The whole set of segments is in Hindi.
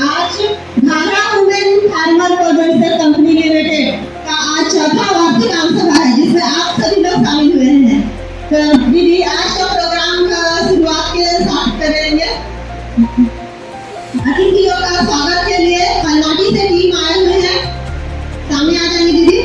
आज Ghaghra women farmer producer company limited का आज चौथा वार्षिक आम सभा है जिसमें आप सभी लोग शामिल हुए हैं। तो दीदी आज का प्रोग्राम का शुरुआत के साथ करेंगे। अतिथियों का स्वागत के लिए पलनाटी से टीम आए हुए हैं, सामने आ जाएंगे दीदी।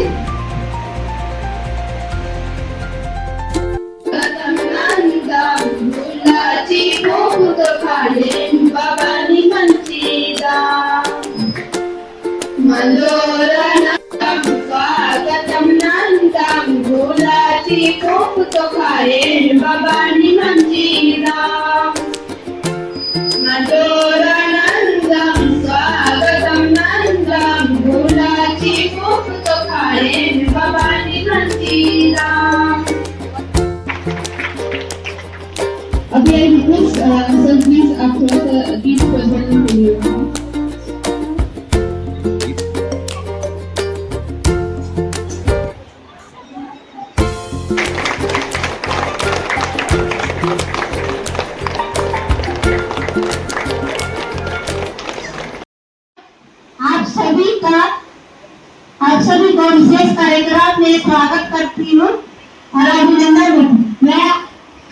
स्वागतम नंदम गुलाची खूप तो खाएन बाबानी मंजीरा मनोरनंदम स्वागतम नंदम गुलाची खूप तो खाएन बाबानी मंजीरा। अभी आई रिक्वेस्ट सर प्लीज आप थोड़ा सा गीत बजाने के लिए। आप सभी को विशेष कार्यक्रम में स्वागत करती हूँ और अभिनंदन। मैं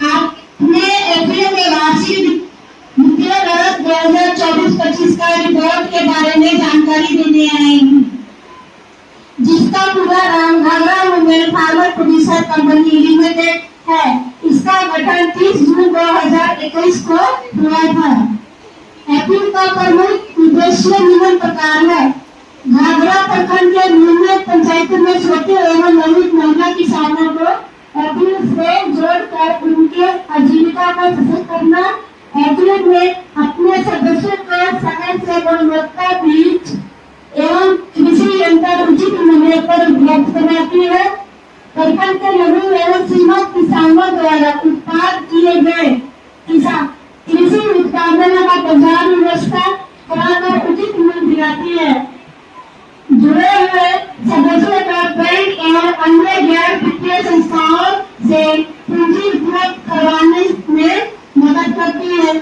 अपने एफए के वार्षिक वित्तीय वर्ष 2024-25 का रिपोर्ट के बारे में जानकारी देने आई हूँ, जिसका पूरा नाम Ghaghra women farmer producer company limited है। इसका गठन 30 जून 2021 को हुआ था। एफए का प्रमुख उद्देश्य निम्न प्रकार है। घाघरा प्रखंड के विभिन्न पंचायतों में छोटे एवं लघु महिला किसानों को एफए से जोड़कर उनके आजीविका को सशक्त करना, एफए में अपने सदस्यों को समय से गुणवत्ता बीज एवं कृषि यंत्र उचित मूल्य पर उपलब्ध कराती है। प्रखंड के लघु एवं सीमांत किसानों द्वारा उत्पाद किए गए कृषि उत्पादनों का बाजार व्यवस्था कराकर उचित मूल्य दिलाती है। जुड़े हुए सदस्यों का बैंक एवं अन्य गैर वित्तीय संस्थाओं से पूंजी उपलब्ध करवाने में मदद करती है।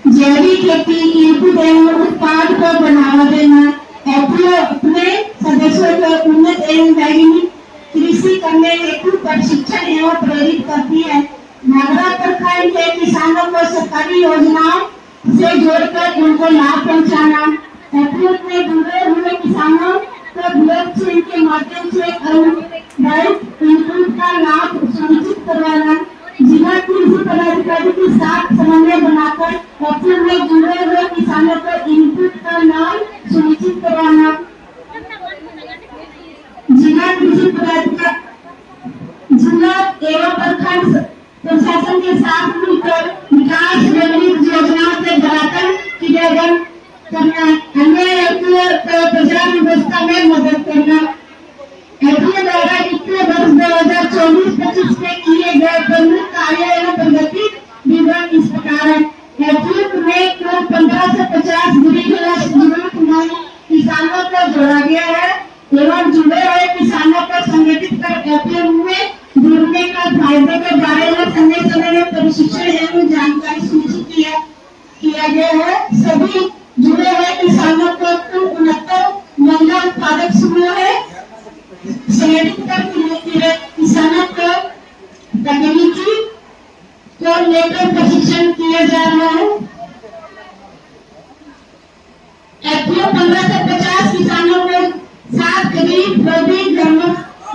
जैविक खेती, इनपुट एवं उत्पाद को बढ़ावा देना, एफए अपने सदस्यों को उन्नत एवं वैज्ञानिक कृषि करने हेतु प्रशिक्षण एवं प्रेरित करती है। घाघरा प्रखंड के किसानों को सरकारी योजनाओं से जोड़कर उनको लाभ पहुंचाना, एफए में जुड़े हुए किसानों को ब्लॉकचेन के माध्यम से अनुदानित इनपुट का लाभ सुनिश्चित करवाना, जिला कृषि पदाधिकारी के साथ समन्वय बनाकर एफए में जुड़े हुए किसानों को इनपुट का लाभ सुनिश्चित करवाना, जिला कृषि पदाधिकारी जिला एवं प्रखंड प्रशासन के साथ मिलकर विकास योजनाओं से धरातल क्रियान्वयन करना, अन्य प्रचार व्यवस्था में मदद करना। एफए द्वारा वित्तीय वर्ष 2024-25 में किए गए प्रमुख कार्य एवं प्रगति विवरण इस प्रकार है। एफए में कुल 15 से 50 गरीब किसानों को जोड़ा गया है एवं जुड़े हुए किसानों को संगठित कर एफए में जुड़ने का फायदे के बारे में समय समय में प्रशिक्षण एवं जानकारी सुनिश्चित किया गया है। सभी जुड़े हुए किसानों को 69 महिला उत्पादक समूह है संगठित कर किसानों को तकनीकी को लेकर प्रशिक्षण किया जा रहा है। एफए 15 से 50 किसानों को साथ करीब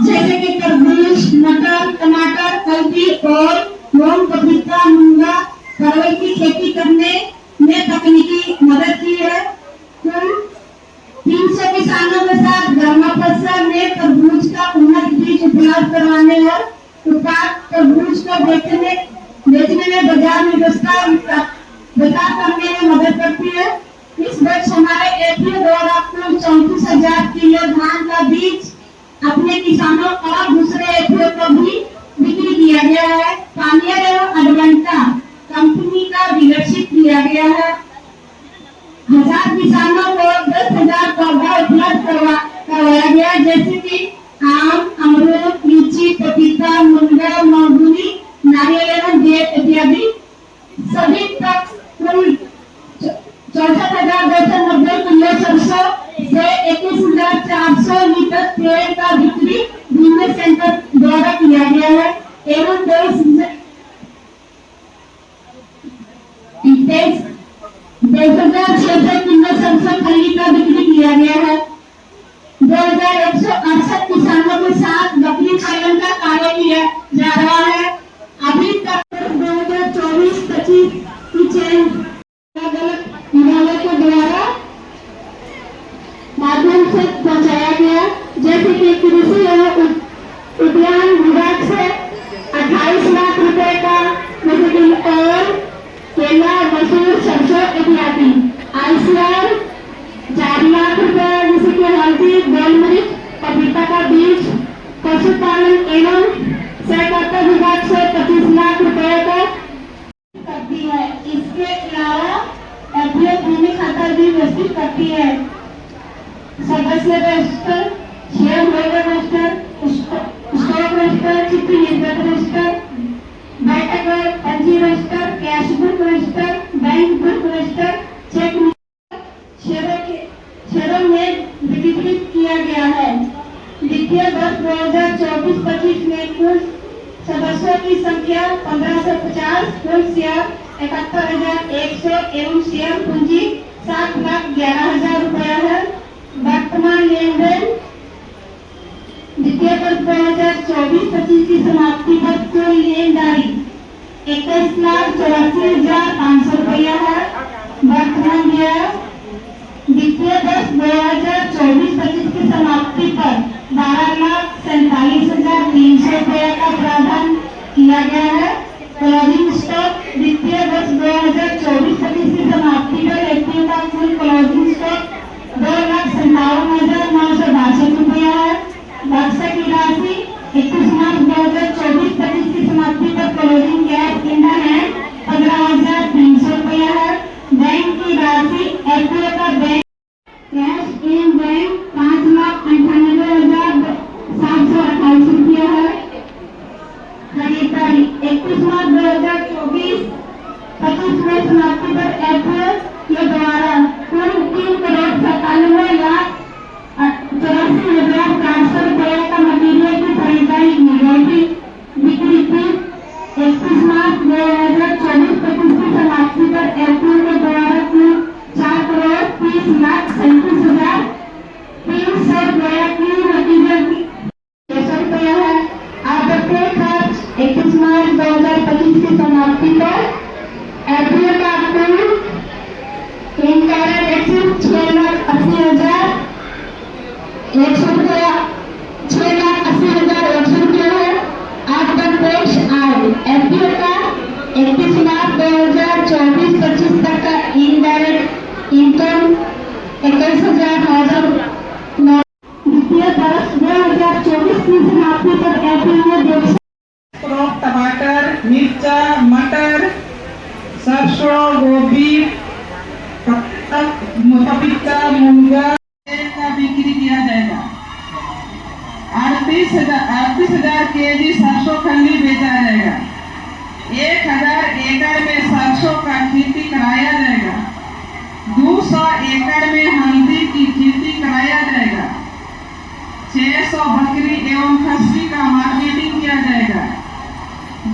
जैसे कि तरबूज, मटर, टमाटर, हल्दी और मूंग, पपीता, मूंगा, परवल की खेती करने में तकनीकी मदद की है। कुल 300 किसानों के साथ धर्मापसा में तरबूज का उन्नत बीज उपलब्ध करवाने और उत्पाद तरबूज को बेचने में बाजार व्यवस्था करने में मदद करती है। इस वर्ष हमारे एफए द्वारा कुल 34,000 किलो धान का बीज अपने किसानों और दूसरे एफए को भी बिक्री किया गया है। पानियर एवं अडवांटा कंपनी का डीलरशिप किया गया है। 1000 किसानों को 10,000 पौधा उपलब्ध करवाया गया, जैसे कि आम, अमरूद, लीची, पपीता, मुनगा, मौसमी, नारियल एवं बेर इत्यादि। सभी शेयर का बिक्री बिजनेस सेंटर द्वारा किया गया है एवं 10,600 किलो सरसों खल्ली का बिक्री किया गया है। 2,168 किसानों के साथ बकरी पालन का कार्य किया जा रहा है। अभी तक 2024-25 की चयन अलग अलग विभागों के द्वारा माध्यम से पहुंचाया गया, जैसे कि कृषि एवं उद्यान विभाग से 28 लाख रुपए का, जैसे कि और केला, मसूर, सरसों इत्यादि। ICR 4 लाख रुपए, जैसे कि हल्दी, गोलमरीच, पपीता का बीज। पशुपालन एवं सहकारिता विभाग से 25 लाख रुपए का करती है। इसके अलावा FDO भूमि खाता भी विकसित करती है। सदस्य register, share holder register, stock register, चिट्ठी निर्गत रजिस्टर, बैठक पंजी register, cash book register, bank book register, cheque शेयरों में वितरित किया गया है। वित्तीय वर्ष 2024-25 में कुल सदस्यों की संख्या 1550, कुल शेयर 71,100 एवं शेयर पूंजी 7,11,000 रुपया है। वर्तमान लेन देन वित्तीय वर्ष 2024-25 की समाप्ति पर कुल लेनदारी 21,84,500 रुपया है। वर्तमान व्यय वित्तीय वर्ष 2024-25 की समाप्ति पर 12,47,300 रुपया का प्रावधान किया गया है। क्लोजिंग स्टॉक वित्तीय वर्ष 2024-25 की समाप्ति पर FPO का कुल क्लोजिंग स्टॉक 2,57,962 रुपया है। भविष्य की राशि 21 मार्च 2024-25 की समाप्ति पर क्लोजिंग कैश इन हैंड 15,300 रुपया है। बैंक की राशि FPO का बैंक कैश इन बैंक 5,98,728 रुपया है। खरीदारी 21 मार्च 2024-25 में समाप्ति पर FPO के द्वारा कुल 3,97,84,400 रुपये का मटीरियल की खरीदारी की गई थी। बिक्री थी 21 मार्च 2024-25 की समाप्ति पर FPO के द्वारा कुल 4,30,37,300 रुपया की मटीरियल की 600 रुपया है। आबकारी खर्च 21 मार्च 2025 की समाप्ति पर FPO का कुल इनडायरेक्ट टैक्सेस 6,80,100 रुपया 6,80,100 रुपया है। अप्रत्यक्ष आय FPO का 31 मार्च 2024-25 तक का इनडायरेक्ट इनकम 21,900। वित्तीय वर्ष 2024 की समाप्ति पर FPO टमाटर, मिर्चा, मटर, सरसों, गोभी, पपीता, मूंगा का बिक्री किया जाएगा। 38,000 केजी सरसों खल्ली बेचा जाएगा। 1,000 एकड़ में सरसों का खेती कराया जाएगा। 200 एकड़ में हल्दी की खेती कराया जाएगा। 600 बकरी एवं खस्सी का मार्केटिंग किया जाएगा।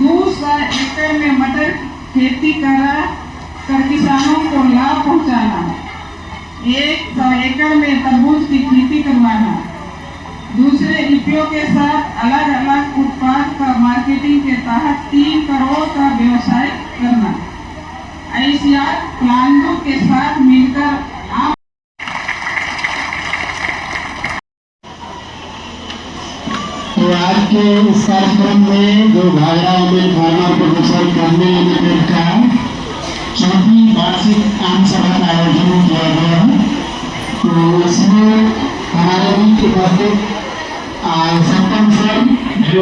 200 एकड़ में मटर खेती कर किसानों को लाभ पहुंचाना। 100 एकड़ में तरबूज की खेती करवाना। दूसरे FPO के साथ अलग अलग उत्पाद का मार्केटिंग के तहत 3 करोड़ का व्यवसाय करना। ICR प्लानों के साथ मिलकर आप तो आज के इस कार्यक्रम में जो घाघरा मिल फार्मर प्रोड्यूसर कंपनी लिमिटेड का 4वीं वार्षिक आम सभा का आयोजन किया गया है। तो इसमें हमारे बीच उपस्थित सरपंच सर जो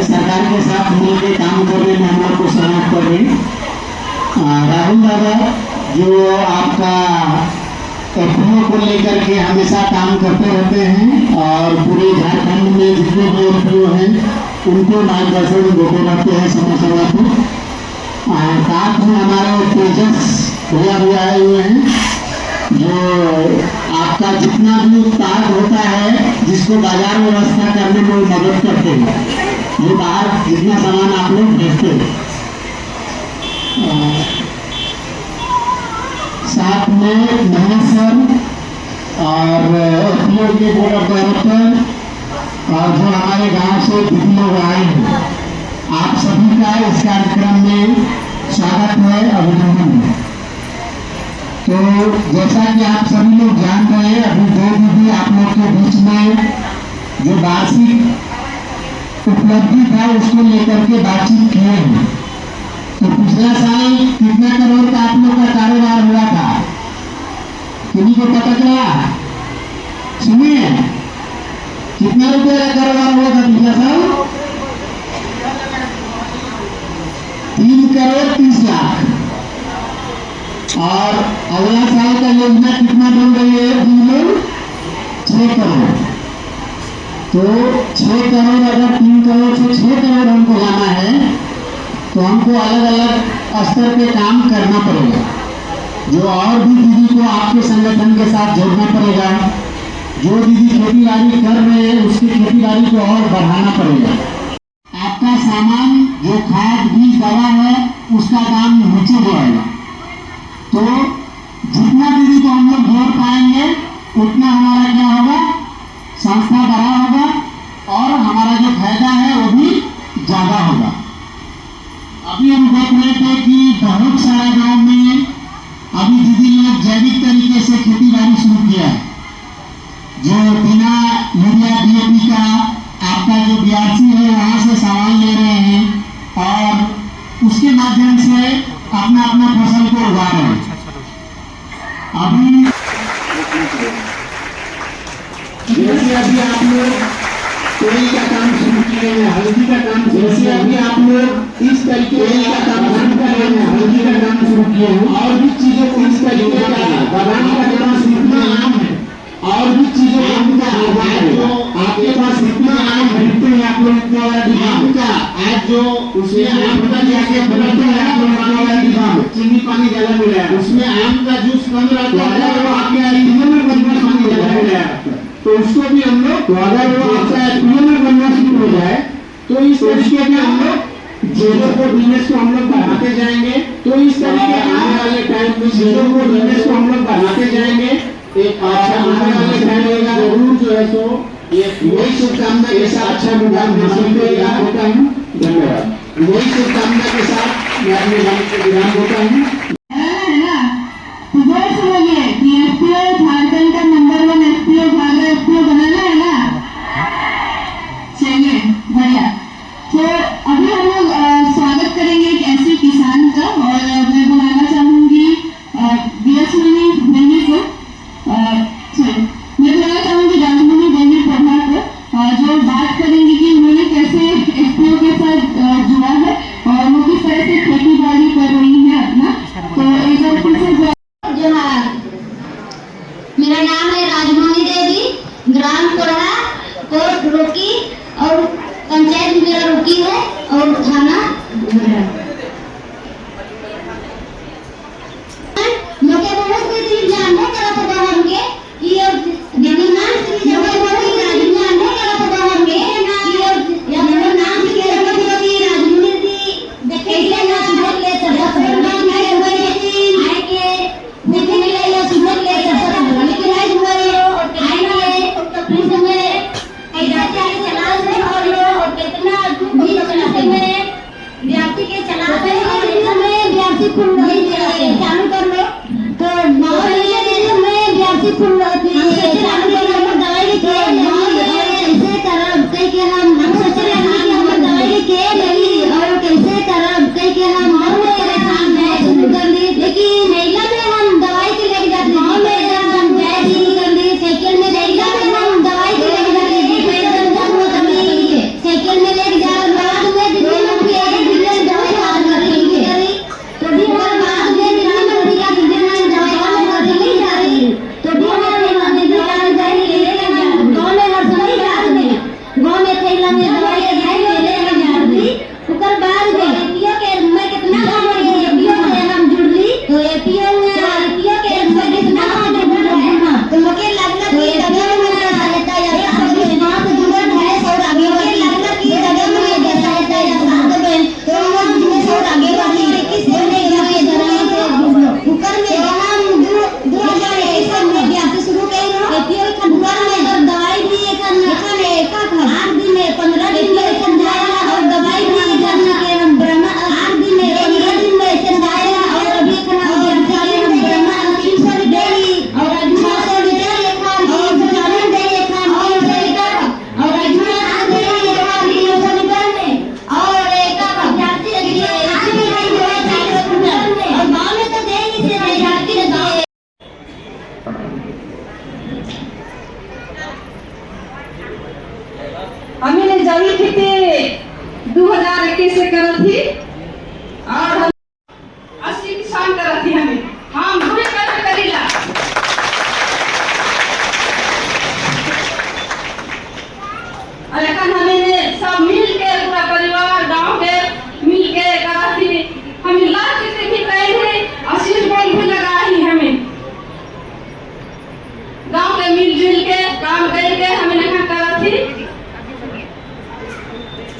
सरकार के साथ मिलकर काम करने में हम लोग को सहयोग कर रहे हैं। राहुल दादा जो आपका FPO को लेकर के हमेशा काम करते रहते हैं और पूरे झारखंड में जितने भी FPO हैं उनको मार्गदर्शन देते रहते हैं समय समय पर। साथ में हमारे तेजस भैया भी आए हुए हैं जो आपका जितना भी उत्पाद होता है जिसको बाजार व्यवस्था करने में मदद करते हैं, ये बाहर जितना सामान आप लोग भेजते हैं। साथ में महेश्वर और एपीओ के बोर्ड ऑफ डायरेक्टर और जो हमारे गांव से दीदी लोग आए हैं, आप सभी का इस कार्यक्रम में स्वागत है, अभिनंदन है। तो जैसा कि आप सभी लोग जान रहे हैं, अभी 2 दीदी आप लोग के बीच में जो वार्षिक उपलब्धि था उसको लेकर के बातचीत किए हैं। तो पिछला साल कितना करोड़ का आप लोग का कारोबार हुआ था, किन्हीं को पता चला? सुनिए, कितना रुपए का कारोबार हुआ था पिछला साल? 3 करोड़ 30 लाख। और अगला साल का योजना कितना बन रही है लोग? 6 करोड़। तो 6 करोड़ अगर 3 करोड़ से 6 करोड़ हमको लाना है तो हमको अलग अलग स्तर पे काम करना पड़ेगा। जो और भी दीदी को आपके संगठन के साथ जोड़ना पड़ेगा। जो दीदी खेती बाड़ी कर रहे हैं उसकी खेती बाड़ी को और बढ़ाना पड़ेगा। आपका सामान जो खाद बीज दवा है उसका दाम नीचे जाएगा। तो जितना दीदी को हम लोग जोड़ पाएंगे उतना हमारा क्या होगा, संस्था बड़ा होगा और हमारा जो फायदा है वो भी ज्यादा होगा। अभी हम देख रहे थे कि बहुत सारे गांव में अभी दीदी लोग जैविक तरीके से खेती बाड़ी शुरू किया है, जो बिना यूरिया डीएपी का आपका जो बीआरसी है वहां से सामान ले रहे हैं और उसके माध्यम से अपना अपना फसल को उगा रहे हैं। अभी जैसे अभी आप लोग तेल का काम शुरू किए हैं, हल्दी का काम, जैसे अभी आप लोग इस तरीके का काम शुरू कर रहे हैं, हल्दी का काम शुरू किए हैं, और भी चीजों को इस तरीके का बादाम का काम सीखना आम है, और भी चीजों का आपके पास इतना आम खरीदते हैं आप लोग, इतना वाला डिब्बा का आज जो उसमें आम का जाके बनाते हैं आप लोग, इतना वाला डिब्बा में चीनी पानी ज्यादा मिला है, उसमें आम का जूस कम रहता है, वो आपके एटीएम में बनना पानी ज्यादा मिला है, तो उसको भी हम लोग, तो अगर वो आपका एटीएम में बनना शुरू हो जाए तो इस तरीके के हम लोग चीजों को, बिजनेस को हम लोग बढ़ाते जाएंगे। तो इस तरीके के आने वाले टाइम में चीजों को, बिजनेस को हम लोग बढ़ाते जाएंगे। एक अच्छा आने वाले टाइम में जरूर जो है सो ये वही शुभकामना के साथ अच्छा मुकाम हासिल करेगा होता हूँ। धन्यवाद। वही शुभकामना के साथ मैं अपने मन को विराम होता हूँ। है ना, तो जरूर समझिए कि एफपीओ झारखंड का नंबर 1 एफपीओ भागा एफपीओ बनाना है ना। चलिए बढ़िया। तो अभी हम लोग स्वागत करेंगे एक ऐसे किसान का, और मैं बुलाना चाहूंगी बीएसमनी देवी को, मैं बुलाना चाहूंगी राजमणि देवी प्रभा को, जो बात करेंगे कि उन्होंने कैसे एफपीओ के साथ जुड़ा है और वो किस तरह से खेती बाड़ी कर रही है अपना। तो एक बार फिर से जोहार। मेरा नाम है राजमणि देवी, ग्राम कोरहा, कोट रोकी और पंचायत मेरा रोकी है और थाना लोके बहुत कोई जानने करा तो बाहर के ये दीदी नाम से लोके बहुत जानने करा तो बाहर के कि या मेरा नाम से के लोके राजमणि दी देखे के ना सुबह ले सब नाम है आए के देखे मिला ये सुबह ले सब लेकिन आज हुए आए ना तो प्लीज हमें ऐसा चला से और कितना भी चलाते में व्याप्ति के चलाते हैं और इसमें व्याप्ति खुल रही है, चालू कर लो तो में व्याप्ति खुल रही है, चालू कर लो। दवाई के कैसे करब कह के हम सोच रहे हैं कि हम दवाई के नहीं और कैसे करब कह के हम परेशान है शुरू कर दी, लेकिन महिला में हम दवाई के लेके जाते हैं, गाँव में हम जाए शुरू कर दी, साइकिल में महिला में हम दवाई के लेके जाते हैं, साइकिल में लेके जा बाद में दिल्ली में दिल्ली दवाई खाने कर रही है, तो भी हमारे बाद में दिल्ली में दिल्ली में दवाई खाने कर रही है, तो भी हमारे दिल्ली जाने जाए गाँव में हर समय जाते हैं, गाँव में थैला में दवाई के जाए ले जा रही उकर बाद में एपीओ के मैं कितना काम है एपीओ में हम जुड़ ली, तो एपीओ के मैं कितना काम जुड़ रहे हैं, तो मुझे लगना कि एपीओ में सहायता या करती हमें हम भूल कर करीला लेकिन हमें सब मिल के पूरा परिवार गांव के मिल के कराती हमें लाख से भी कहे आशीष बोल भी लगा ही हमें गांव के मिलजुल के काम करके हमें नहीं करा थी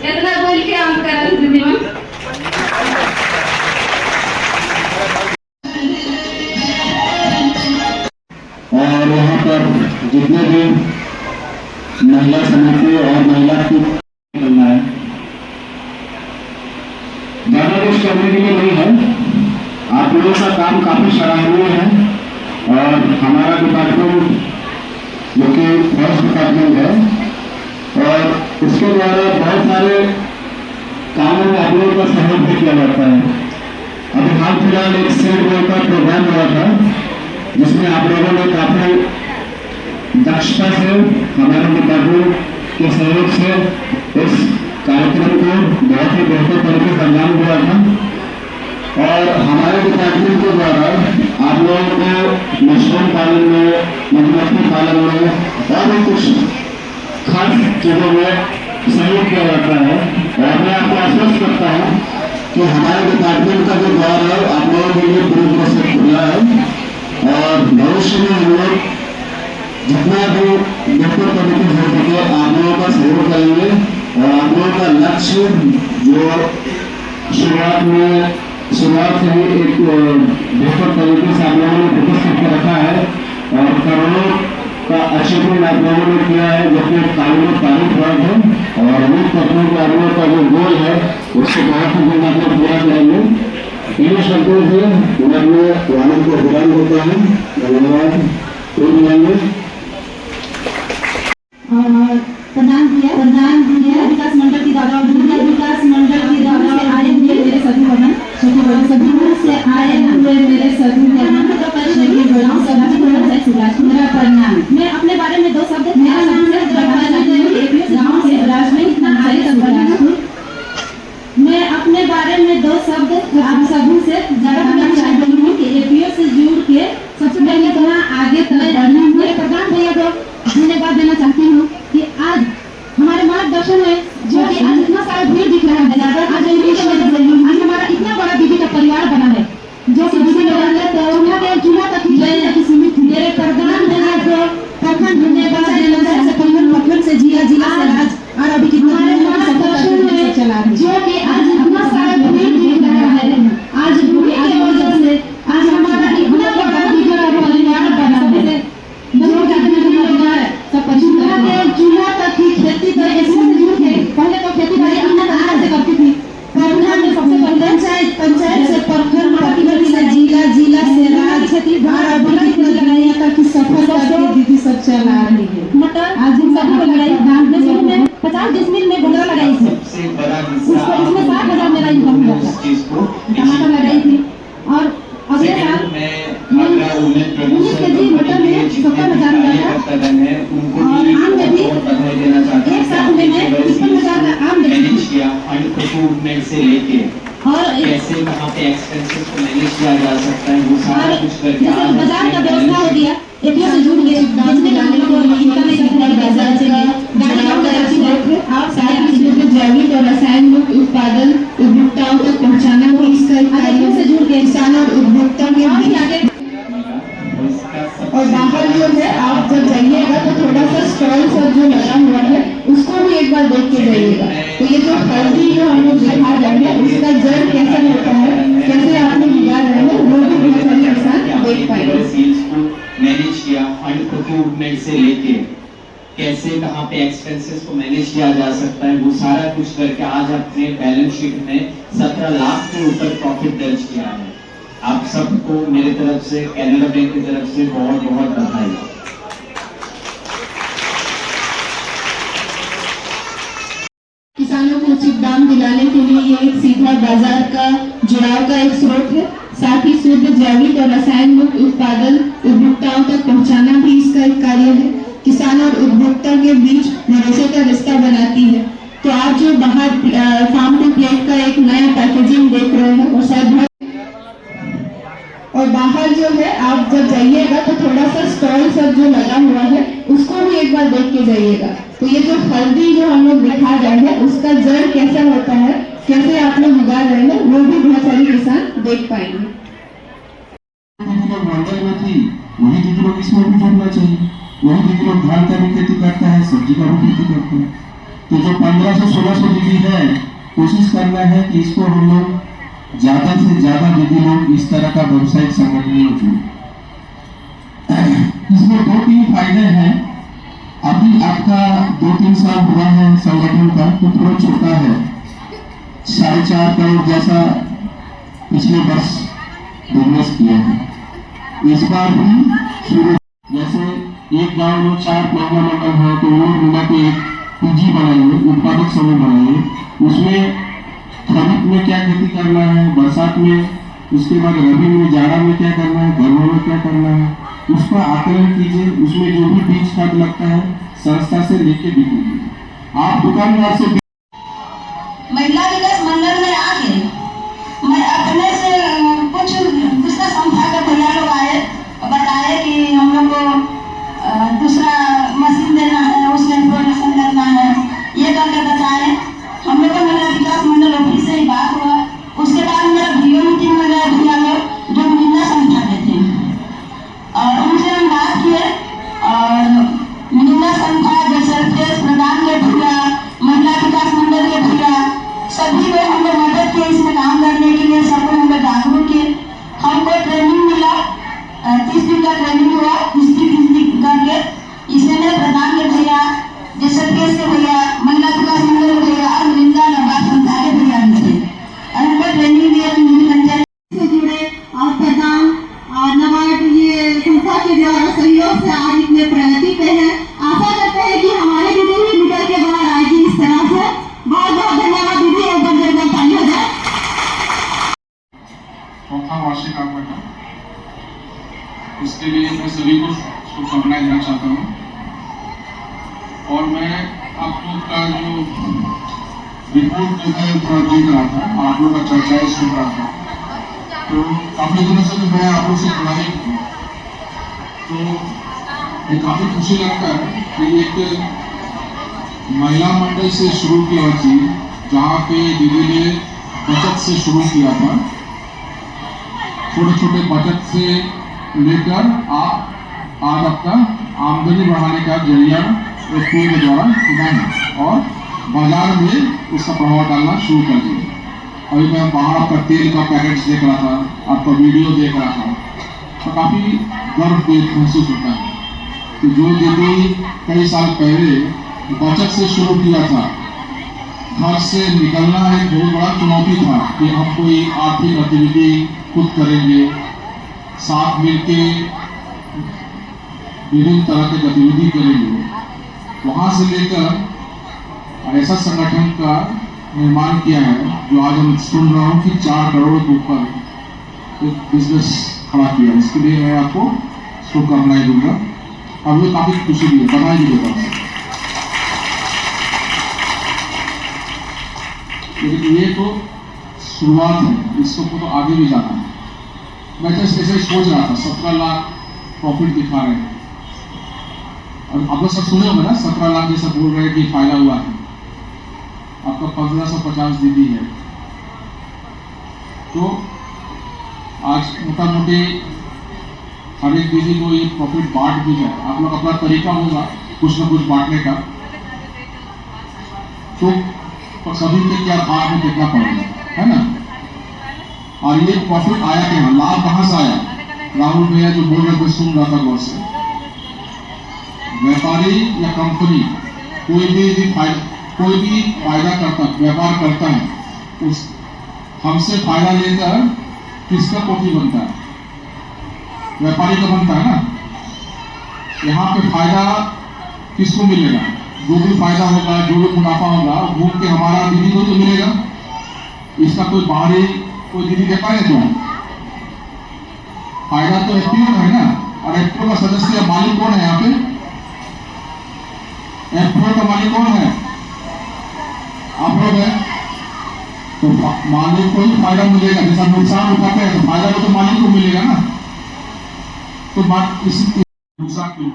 इतना बोल के हम करा थी दीदी और यहाँ पर जितने भी महिला समिति और महिला की करना है, ज्यादा कुछ करने के लिए नहीं है। आप लोगों का काम काफी सराहनीय है और हमारा डिपार्टमेंट जो कि फर्स्ट डिपार्टमेंट है और इसके द्वारा बहुत सारे कामों में आप लोगों का सहयोग भी किया जाता है। अभी हाल फिलहाल एक सेट बॉल का प्रोग्राम हुआ था जिसमें आप लोगों ने काफी दक्षता से हमारे डिपार्टमेंट के सहयोग से इस कार्यक्रम को बहुत ही बेहतर तरीके से अंजाम दिया था और हमारे डिपार्टमेंट के द्वारा आप लोगों को मशरूम पालन में, मधुमक्खी पालन में और भी कुछ खास चीजों में सहयोग किया जाता है। और मैं आपको आश्वस्त करता हूँ कि हमारे डिपार्टमेंट का जो द्वार है आप लोगों के लिए पूरी तरह से खुला है और भविष्य में हम लोग जितना भी बेहतर तरीके हो सके आप लोगों का सहयोग करेंगे और आप लोगों का लक्ष्य जो शुरुआत से ही एक बेहतर तरीके से आप लोगों ने फोकस करके रखा है और करोड़ों का अचीवमेंट आप लोगों ने किया है जो कि काबिल तारीफ बात है और उम्मीद करते हैं कि आप लोगों का जो गोल है उसको बहुत ही जल्द आप लोग पूरा करेंगे। इन शब्दों से मैं अपने वाहन को विराम देता हूँ। धन्यवाद। प्रधान दिया विकास मंडल की द्वारा विकास मंडल की द्वारा से आए हुए मेरे सभी बहन सभी से आए हुए मेरे सभी मेरा प्रणाम। मैं अपने बारे में दो शब्द मेरा नाम है गाँव से राजनीति मैं अपने बारे में दो शब्द आप सभी से जानना चाहती हूँ कि एपीओ से जुड़ के सबसे पहले तो आगे बढ़ने में प्रधान भैया को धन्यवाद देना चाहती हूँ कि आज हमारे मार्गदर्शन है जो कि आज इतना सारा भीड़ दिख रहा है आज हमारा इतना बड़ा दीदी का परिवार बना है जो कि चूल्हा तक ही सीमित थी। मेरे प्रधान भैया को प्रखंड धन्यवाद देना चाहते प्रखंड से जिला से आज और अभी कितना चला जो कि आज इतना सारा भीड़ दिख रहा है आज भीड़ की वजह से आज हमारा इतना बड़ा दीदी का परिवार बना है जो चूल्हा तक ही खेती पहले तो खेती बाड़ी अन्य तरह से करती थी। प्रधान ने सबसे पहले पंचायत से प्रखंड से जिला से राज्य लगाई ताकि सफल करके दीदी सब चला रही है। मटर आज इन सभी को लगाई धान में 50 डिसमिल में गुड़ा लगाई थी उसको इसमें 7,000 मेरा इनकम हुआ था। टमाटर लगाई थी और अगले साल 19 केजी मटर में 70,000 लगा और आम में भी एक साल में 55,000 का आम रिक्रूटमेंट से लेके और कैसे वहाँ पे एक्सपेंसेस को मैनेज किया जा सकता है वो सारा कुछ करके बाजार का व्यवस्था हो गया एपीओ से जुड़ गए जिसमें जाने को बाजार से और साथ ही जैविक और रासायनिक मुक्त उत्पादन उपभोक्ताओं तक पहुँचाना भी इसका कार्यों से जुड़ गए किसान और उपभोक्ता के आगे और बाहर जो है आप जब जाइएगा तो थोड़ा सा स्टॉल सब जो लगा हुआ है उसको भी एक बार देख के जाइएगा। तो ये जो हल्दी जो हम लोग दिखा रहे हैं उसका जड़ कैसा होता है कैसे आपने बिगाड़ रहे हैं वो भी बहुत सारे किसान देख पाएंगे। मैनेज किया फंड प्रोक्यूरमेंट से लेके कैसे कहाँ पे एक्सपेंसेस को मैनेज किया जा सकता है वो सारा कुछ करके आज अपने बैलेंस शीट में 17 लाख के ऊपर प्रॉफिट दर्ज किया है। आप सबको मेरे तरफ से कैनरा बैंक की तरफ से बहुत बहुत बधाई। किसानों को उचित दाम दिलाने के लिए ये एक सीधा बाजार का जुड़ाव का एक स्रोत है। साथ ही शुद्ध जैविक और रसायन मुक्त उत्पादन उपभोक्ताओं तक पहुंचाना भी इसका एक कार्य है। किसान और उपभोक्ता के बीच भरोसे का रिश्ता बनाती है। तो आप जो बाहर फार्म टू प्लेट का एक नया पैकेजिंग देख रहे हैं और शायद और बाहर जो है आप जब जाइएगा तो थोड़ा सा स्टॉल सब जो लगा हुआ है उसको भी एक बार देख के जाइएगा। तो ये जो हल्दी जो हम लोग दिखा रहे हैं उसका जड़ कैसा होता है, कैसे आप लोग उगा रहे हैं, वो भी बहुत सारे किसान देख पाएंगे। मंडल में थी वही दीदी लोग इसमें भी जुड़ना चाहिए। वही दीदी लोग धान का भी खेती करता है, सब्जी का भी खेती करता है। तो जो 1500-1600 दीदी है, कोशिश करना है कि इसको हम लोग ज्यादा से ज्यादा दीदी लोग इस तरह का व्यावसायिक संगठन में जुड़े। इसमें 2-3 फायदे हैं। अभी आपका 2-3 साल हुआ है संगठन का, तो थोड़ा छोटा है, 4.5 करोड़ जैसा पिछले वर्ष बिजनेस किया है। इस बार भी शुरू, जैसे एक गांव में 4 महिला मंडल है तो वो मिला के एक पीजी बनाइए, उत्पादक समूह बनाइए। उसमें खरीफ में क्या खेती करना है, बरसात में, उसके बाद रबी में, जाड़ा में क्या करना है, गर्मियों में क्या करना है, उसका आकलन कीजिए। उसमें जो भी बीज खाद लगता है संस्था से लेके बिकीजिए। आप दुकानदार से महिला विकास मंडल में आके मैं अपने से कुछ दूसरा संस्था के भैया लोग आए और बताए कि हम लोग को दूसरा मशीन देना है, उसमें प्रोडक्शन करना है, ये करके बताए। हम लोग को महिला विकास मंडल ऑफिस से ही बात हुआ। उसके बाद मेरा वीडियो मीटिंग में गए भैया लोग जो मिलना संस्था के थे और उनसे हम बात किए और मिलना संस्था जैसे देश प्रधान के भैया, महिला विकास मंडल के भैया, सभी को हम लोग मदद किए इसमें काम करने के लिए। सबको हम लोग जागरूक किए। हमको ट्रेनिंग मिला, 30 दिन का ट्रेनिंग हुआ, 30 दिन करके इसमें प्रधान के भैया, जैसे देश के भैया, महिला विकास मंडल के भैया और मिलिंदा नवाज संस्था के भैया थे और हमको ट्रेनिंग दिया कि मिली पंचायत से जुड़े और प्रधान और नवाड ये संस्था के द्वारा सहयोग से आज इतने प्रगति पे है। आशा करते हैं कि हमारे दीदी भी निकल के बाहर आएगी इस तरह से। बहुत बहुत धन्यवाद दीदी, एकदम एकदम ताली हो जाए। चौथा वार्षिक आगमन है, इसके लिए मैं सभी को शुभकामनाएं देना चाहता हूँ। और मैं आप लोग का जो रिपोर्ट जो है थोड़ा देख रहा था, आप लोग का चर्चाएं सुन रहा था, तो काफी दिनों से मैं आप लोग से जुड़ा ही हूँ, तो ये काफी खुशी लगता है कि एक महिला मंडल से शुरू किया चीज, जहाँ पे दीदी ने बचत से शुरू किया था, छोटे छोटे बचत से लेकर आप आज अपना आमदनी बढ़ाने का जरिया एफपीओ के द्वारा चुना है और बाजार में उसका प्रभाव डालना शुरू कर दिया। अभी मैं बाहर आपका तेल का पैकेट देख रहा था, आपका वीडियो देख रहा था, तो काफी गर्व महसूस होता है कि जो दीदी कई साल पहले बचत से शुरू किया था, घर से निकलना एक बहुत बड़ा चुनौती था कि हम कोई आर्थिक गतिविधि खुद करेंगे, साथ मिलके विभिन्न तरह की गतिविधि करेंगे। वहां से लेकर ऐसा संगठन का निर्माण किया है जो आज हम सुन रहा हूँ कि 4 करोड़ के ऊपर एक बिजनेस खड़ा किया। इसके लिए मैं आपको शुभकामनाएं दूंगा। अब ये काफी खुशी भी है, बधाई भी देता हूँ। लेकिन ये तो शुरुआत है, इसको तो आगे भी जाना है। मैं तो ऐसे ही सोच रहा था, 17 लाख प्रॉफिट दिखा रहे हैं और आप लोग सब सुने होंगे ना, 17 लाख जैसा बोल रहे हैं कि फायदा हुआ है। आपका 1550 दीदी है, तो आज मोटा मोटी हर एक दीदी को ये प्रॉफिट बांट भी जाए। आप लोग अपना तरीका होगा कुछ ना कुछ बांटने का, तो सभी के क्या भाग में कितना पड़ेगा, है ना। और ये प्रॉफिट आया क्या, लाभ कहाँ से आया? राहुल भैया जो बोल रहे थे सुन रहा था गौर से। व्यापारी या कंपनी कोई भी फायदा करता, व्यापार करता है, उस हमसे फायदा लेकर किसका कॉपी बनता है? व्यापारी का बनता है ना। यहाँ पे फायदा किसको मिलेगा? जो भी फायदा होगा, जो भी मुनाफा होगा, घूम के हमारा दीदी को तो मिलेगा। इसका कोई बाहरी कोई दीदी दे पाएगा क्या? फायदा तो एफपीओ का है ना। और एफपीओ का सदस्य मालिक कौन है यहाँ पे? एफपीओ का मालिक कौन है? आप लोग हैं। तो मालिक को ही फायदा मिलेगा। जैसा नुकसान उठाते हैं तो फायदा तो मालिक को मिलेगा ना। तो बात इसी नुकसान क्यों?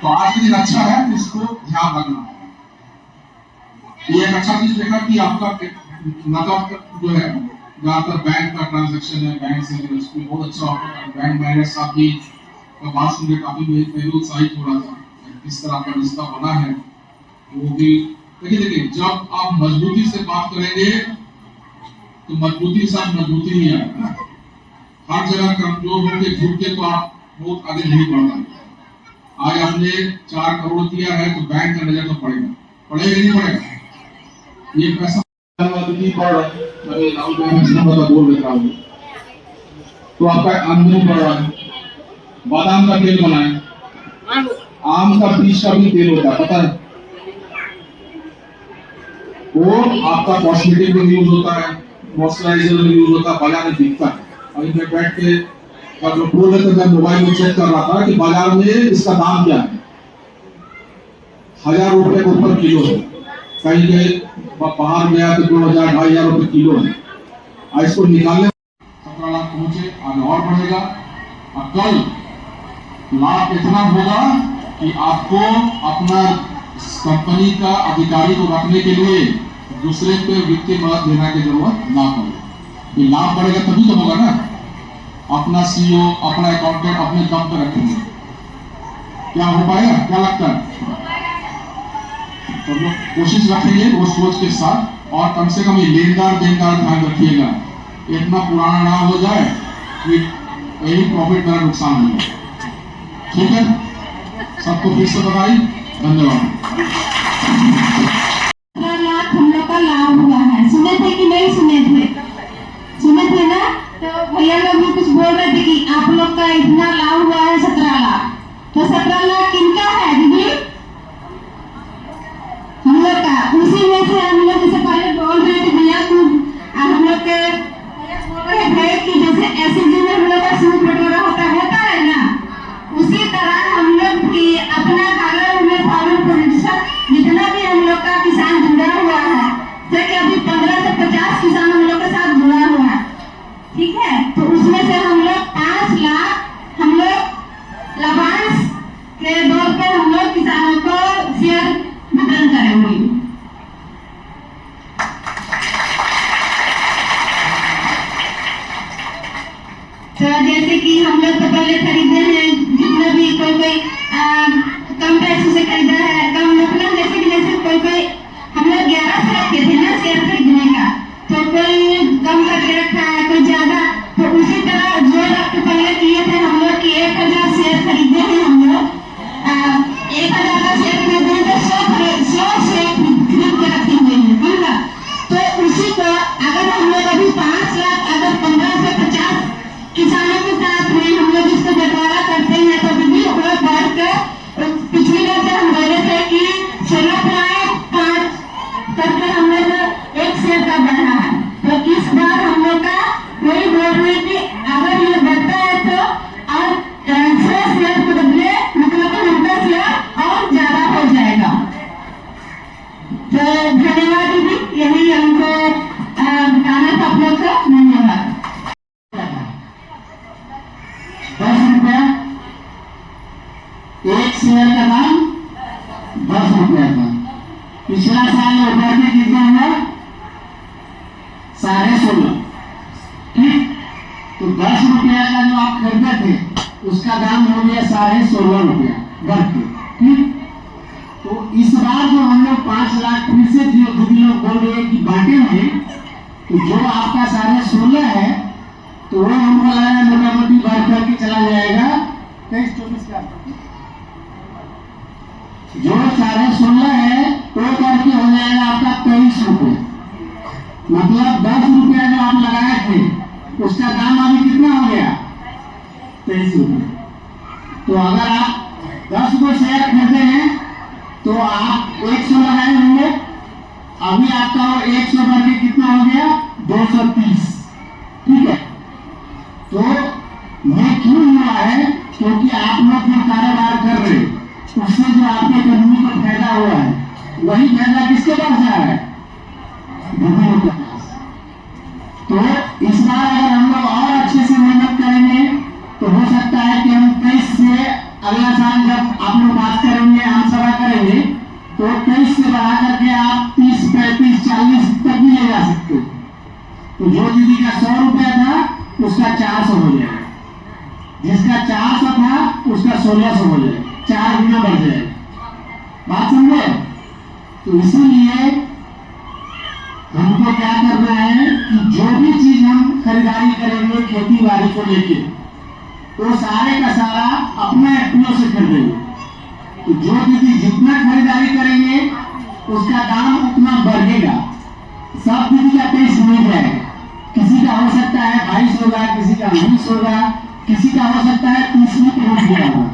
तो आज के दिन अच्छा है तो इसको ध्यान रखना। ये एक अच्छा चीज देखा कि आपका नकद जो है ज्यादातर बैंक का ट्रांजैक्शन है, बैंक से उसमें बहुत अच्छा होता है। बैंक मैनेजर साहब भी बात सुन के काफी पहले उत्साहित हो रहा था, इस तरह का रिश्ता बना है वो भी। देखिए जब आप मजबूती से बात करेंगे तो मजबूती के साथ मजबूती ही आएगा। हर जगह कमजोर होकर झुक के तो आप बहुत आगे नहीं बढ़ता। आज हमने 4 करोड़ दिया है तो बैंक का नजर तो पड़ेगा नहीं पड़ेगा। ये पैसा बोल देता हूँ तो आपका आमदनी बढ़ रहा है। बादाम का तेल बनाए, आम का बीज का भी तेल होता है, पता है? वो आपका कॉस्मेटिक में यूज होता है, मॉइस्चराइजर में यूज होता है, बाजार में बिकता है। अभी मैं बैठ के जब बोल रहे थे मैं मोबाइल में चेक कर रहा था कि बाजार में इसका दाम क्या है। 1000 रुपए के ऊपर किलो है, कहीं कहीं बाहर गया तो 2000 2500 रुपए किलो है। आज इसको निकालने 17 लाख पहुंचे, आगे और बढ़ेगा। और कल लाभ इतना होगा कि आपको अपना कंपनी का अधिकारी को रखने के लिए दूसरे पे वित्तीय मदद देने की जरूरत ना पड़े। ये लाभ बढ़ेगा तभी तो होगा ना। अपना सीईओ अपना अकाउंटेंट अपने दम पे रखेंगे, क्या हो पाएगा? क्या लगता है? तो लोग कोशिश रखेंगे वो सोच के साथ। और कम से कम ये लेनदार देनदार ध्यान रखिएगा, इतना पुराना ना हो जाए कि यही प्रॉफिट मेरा नुकसान हो जाए। ठीक है, सबको फिर से बधाई, धन्यवाद। हम लोग का लाभ हुआ है, सुने थे कि नहीं सुने थे? सुने थे ना? तो भैया लोग भी कुछ बोल रहे थे कि आप लोग का इतना लाभ हुआ है 17 लाख। तो 17 लाख किनका है दीदी? हम लोग का। उसी में से हम लोग जैसे पहले बोल रहे थे भैया को, हम लोग के बोल रहे थे कि जैसे एसएसजी में हम लोग का सूद बटोरा होता है ना, उसी तरह हम लोग भी अपना घर में फार्मर प्रोड्यूसर जितना भी हम लोग का किसान जुड़ा हुआ है, जैसे अभी 15 से 50 किसान हम लोग के साथ जुड़ा हुआ है, ठीक है? तो उसमें से हम लोग 5 लाख हम लोग लाभांश के तौर पर हम लोग किसानों को शेयर वितरण करेंगे। तो जैसे कि हम लोग तो पहले खरीदे हैं, जितना भी कोई कम पैसे से खरीदा है, कम मतलब जैसे कोई हम लोग 11 से रखे थे ना शेयर खरीदने का, तो कोई कम करके रखा है, कोई ज्यादा। तो उसी तरह जो रख पहले किए थे हम लोग की 1000 शेयर खरीदे हैं। हम लोग 1000 का शेयर खरीदे तो 100 शेयर खरीद के रखे हुए हैं। तो उसी को अगर हम लोग अभी 5 लाख अगर 15 से 50 किसानों के साथ में हम लोग इसको बंटवारा करते हैं तो भी वो बढ़कर पिछली बार से हम बोले थे कि 16.5 करके हम लोग 1 शेयर का बढ़ा है। तो इस बार हम लोग का वही बोल रहे हैं कि अगर ये बढ़ता है तो और 100 शेयर के बदले मतलब 100 शेयर और ज्यादा हो जाएगा। तो धन्यवाद दीदी, यही हमको बताना था आप लोग को। धन्यवाद। 10 रुपया एक शेयर का दाम 10 रुपया था। पिछला साल ऊपर के कितना हुआ? 16.5। ठीक, तो 10 रुपया का जो आप खरीदे थे उसका दाम हो गया 16.5 रुपया बढ़ के। ठीक, तो इस बार जो हम लोग 5 लाख फिर से दीदी लोग बोल रहे हैं कि बांटेंगे, तो जो आपका 16.5 है तो वो हमको लग रहा है मोटा मोटी बढ़ करके चला जाएगा 23-24 का। जो 16.5 है वो करके हो जाएगा आपका 23 रुपये। मतलब 10 रुपया जो आप लगाए थे उसका दाम अभी कितना हो गया? 23 रुपये। तो अगर आप 10 को शेयर खरीदे हैं तो आप 100 लगाए होंगे, अभी आपका 100 बढ़ के कितना हो गया? 230। ठीक है, तो ये क्यों हुआ है? क्योंकि आप लोग जो कारोबार कर रहे हैं उससे जो आपके कंपनी को फायदा हुआ है, वही फायदा किसके पास जा रहा है? दीदियों के पास। तो इस बार अगर हम लोग और अच्छे से मेहनत करेंगे तो हो सकता है कि हम 23 से अगला साल जब आप लोग बात करेंगे, आम सभा करेंगे, तो 23 से बढ़ा करके आप 30, 35, 40 तक भी ले जा सकते हो। तो जो दीदी का 100 रुपया था उसका 400 हो जाएगा, जिसका 400 था उसका 1600 हो जाएगा, 4 गुना बढ़ जाएगा। बात समझे? तो इसीलिए हमको क्या करना है कि जो भी चीज हम खरीदारी करेंगे खेती बाड़ी को लेके, तो सारे का सारा अपना एफपीओ से खरीदेंगे। तो जो दीदी जितना खरीदारी करेंगे उसका दाम उतना बढ़ेगा। सब दीदी का टेस्ट नहीं जाएगा। किसी का हो सकता है 22 होगा, किसी का 19 होगा, किसी का हो सकता है 30 में पहुंच गया होगा।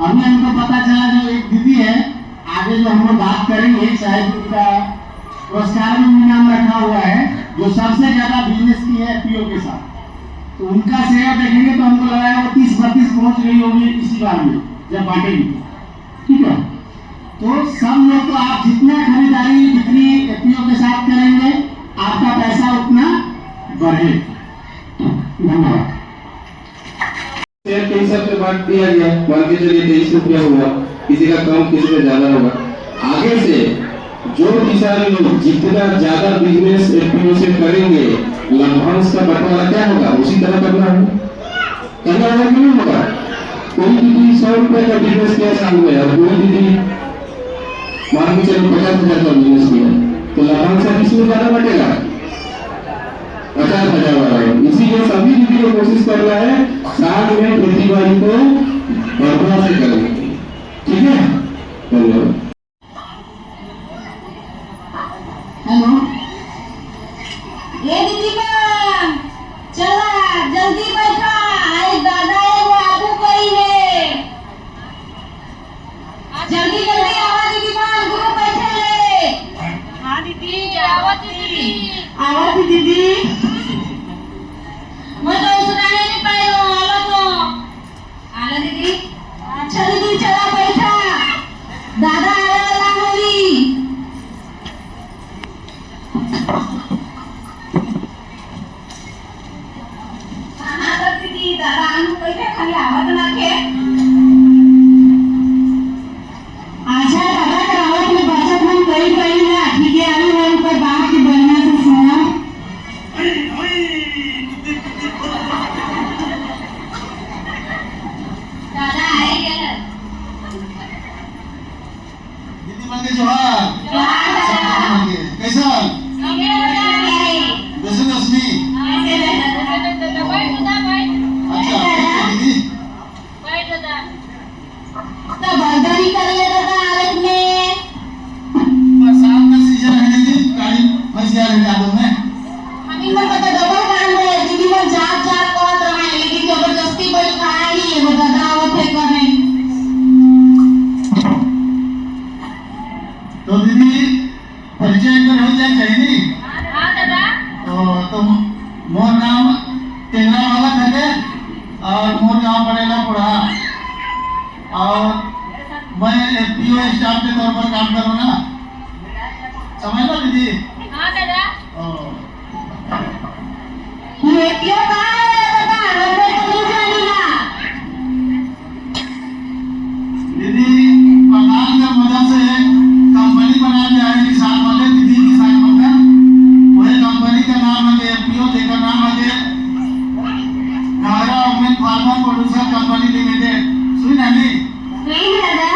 अभी हमको पता चला जो एक दीदी है, आगे जो हम लोग बात करेंगे, शायद उनका पुरस्कार में भी नाम रखा हुआ है, जो सबसे ज्यादा बिजनेस की है एफपीओ के साथ। तो उनका शेयर देखेंगे तो हमको लग रहा है वो 30-32 पहुंच गई होगी इसी बार में जब बांटेगी। ठीक है, तो सब लोग को आप जितना खरीदारी बिक्री एफपीओ के साथ करेंगे आपका पैसा उतना बढ़े। धन्यवाद। शेयर के हिसाब से बांट दिया गया, मान के चलिए 23 रुपया हुआ, किसी का कम किसी का ज्यादा होगा। आगे से जो किसान लोग जितना ज्यादा बिजनेस एफपीओ से करेंगे, लाभांश का बंटवारा क्या होगा उसी तरह करना होगा कि नहीं होगा? कोई दीदी 100 रुपए का बिजनेस किया साल में और कोई दीदी मान के चलो 50,000 का बिजनेस किया, तो लाभांश किसमें ज्यादा बटेगा? 50,000 वाला। इसीलिए सभी दीदी को कोशिश करना है साल में खेती बाड़ी को बढ़िया से करें। ठीक है, धन्यवाद। हेलो, ये दीदी का चला जल्दी बैठा, अरे दादा है वो आगू कोई है, जल्दी जल्दी आवा दीदी मान गुरु बैठे ले। हाँ दीदी आवा दीदी मैं तो सुनाने नहीं पाई हूँ। आलो दीदी। अच्छा दीदी चला बैठा, दादा आने वाला होगी। दादा आनू कैसे खाली आवाज नाखे। अच्छा दादा के आवाज में बचत हम कई ना, ठीक है आलू है ऊपर बाहर की बढ़िया से सुना। दादा आए क्या? दीदी बन के जोहार। कैसा? बर्दारी कर ले दादा आलत में। बरसात का सीजन है दीदी, गाड़ी फंस गया है कादों में। हमी मन का डबल काम है दीदी, मन जात कहत रहा, लेकिन जबरदस्ती बैठ खा ही वो दादा आवत है करे। तो दीदी परिचय कर हो जाए चाहिए। हां दादा। तो मोर नाम तेंगरा भगत है और मोर गांव पड़ेला पुरा, और मैं एफपीओ स्टाफ के तौर पर काम करूँ ना, समझ लो दीदी। हाँ दादा। ये क्यों कहा है दादा, हमें तो नहीं जानेगा। दीदी प्रधान का मदद से कंपनी बना के आए किसान वाले, दीदी किसान वाला, वही कंपनी का नाम है एफपीओ, जेका नाम है Ghaghra women farmer producer company limited. सुन नहीं नहीं दादा।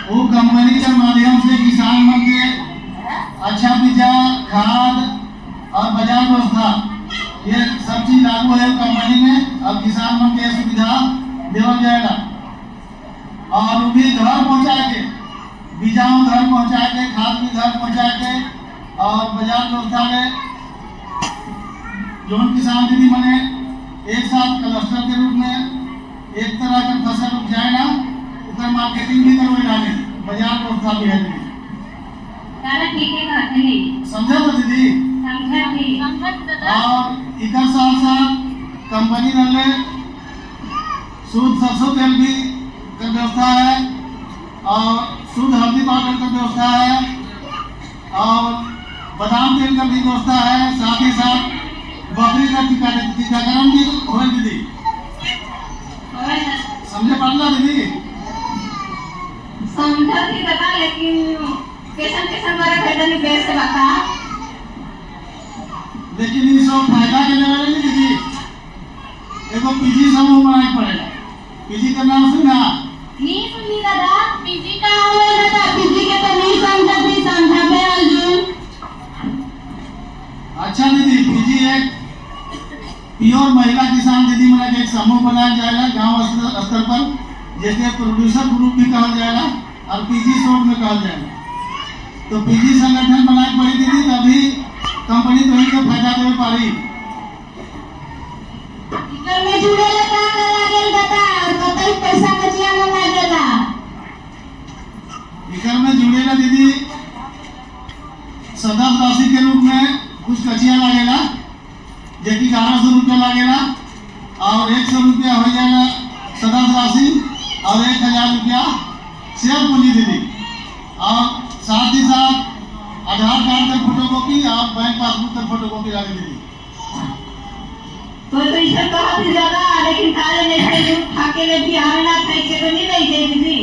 वो कंपनी के माध्यम से किसान मन के अच्छा बीजा, खाद और बाजार व्यवस्था ये सब चीज लागू है कंपनी में। अब किसान मन के सुविधा देवा जाएगा और वो भी घर पहुंचा के, बीजाओं घर पहुंचा के, खाद भी घर पहुंचा के, और बाजार व्यवस्था में जो किसान दीदी मने एक साथ क्लस्टर के रूप में एक तरह का फसल उपजाए ना, उसका मार्केटिंग भी करवे डाले, बाजार व्यवस्था भी है दीदी। दादा ठीक है कहते हैं। समझा तो दीदी? समझा थी। दादा। और इधर साथ साथ कंपनी ने शुद्ध सरसों तेल भी का व्यवस्था है और शुद्ध हल्दी पाउडर का व्यवस्था है और बादाम तेल का भी व्यवस्था है, साथ ही साथ बकरी का टीकाकरण भी हो दीदी, समझे पड़ना दीदी? समझा थी बता, लेकिन कैसन कैसन बारे फायदा नहीं बेस से बता। लेकिन ये सब फायदा के लिए नहीं दीदी, एगो पीजी समूह बनाए पड़ेगा। पीजी का नाम सुना? नहीं सुनी दादा। पीजी का हुआ दादा, पीजी के तो नहीं समझा पे अर्जुन। अच्छा दीदी, पीजी एक प्योर महिला किसान दीदी मिला के एक समूह बनाया जाएगा गांव स्तर पर, जैसे प्रोड्यूसर ग्रुप भी कहा जाएगा और पीजी शॉप में कहा जाएगा। तो पीजी संगठन बनाए पड़ी दीदी, तभी कंपनी तो ही को फायदा दे पारी। इकर में जुड़े लगा लागेल दादा, और कतई पैसा बचिया न लागेला। इकर में जुड़ेला दीदी सदस्य राशि के रूप में कुछ कचिया लागेला, जो कि 1100 रुपया लागेला, और 100 रुपया हो जाएगा सदस्य राशि, और 1000 रुपया शेयर पूंजी दीदी, और साथ ही साथ आधार कार्ड का फोटोकॉपी और बैंक पासबुक का फोटोकॉपी लगे दीदी। तो इसे कहा थी ज्यादा, लेकिन काले ने से जो खाके ले भी आवे ना खाई के तो नहीं दे दीदी।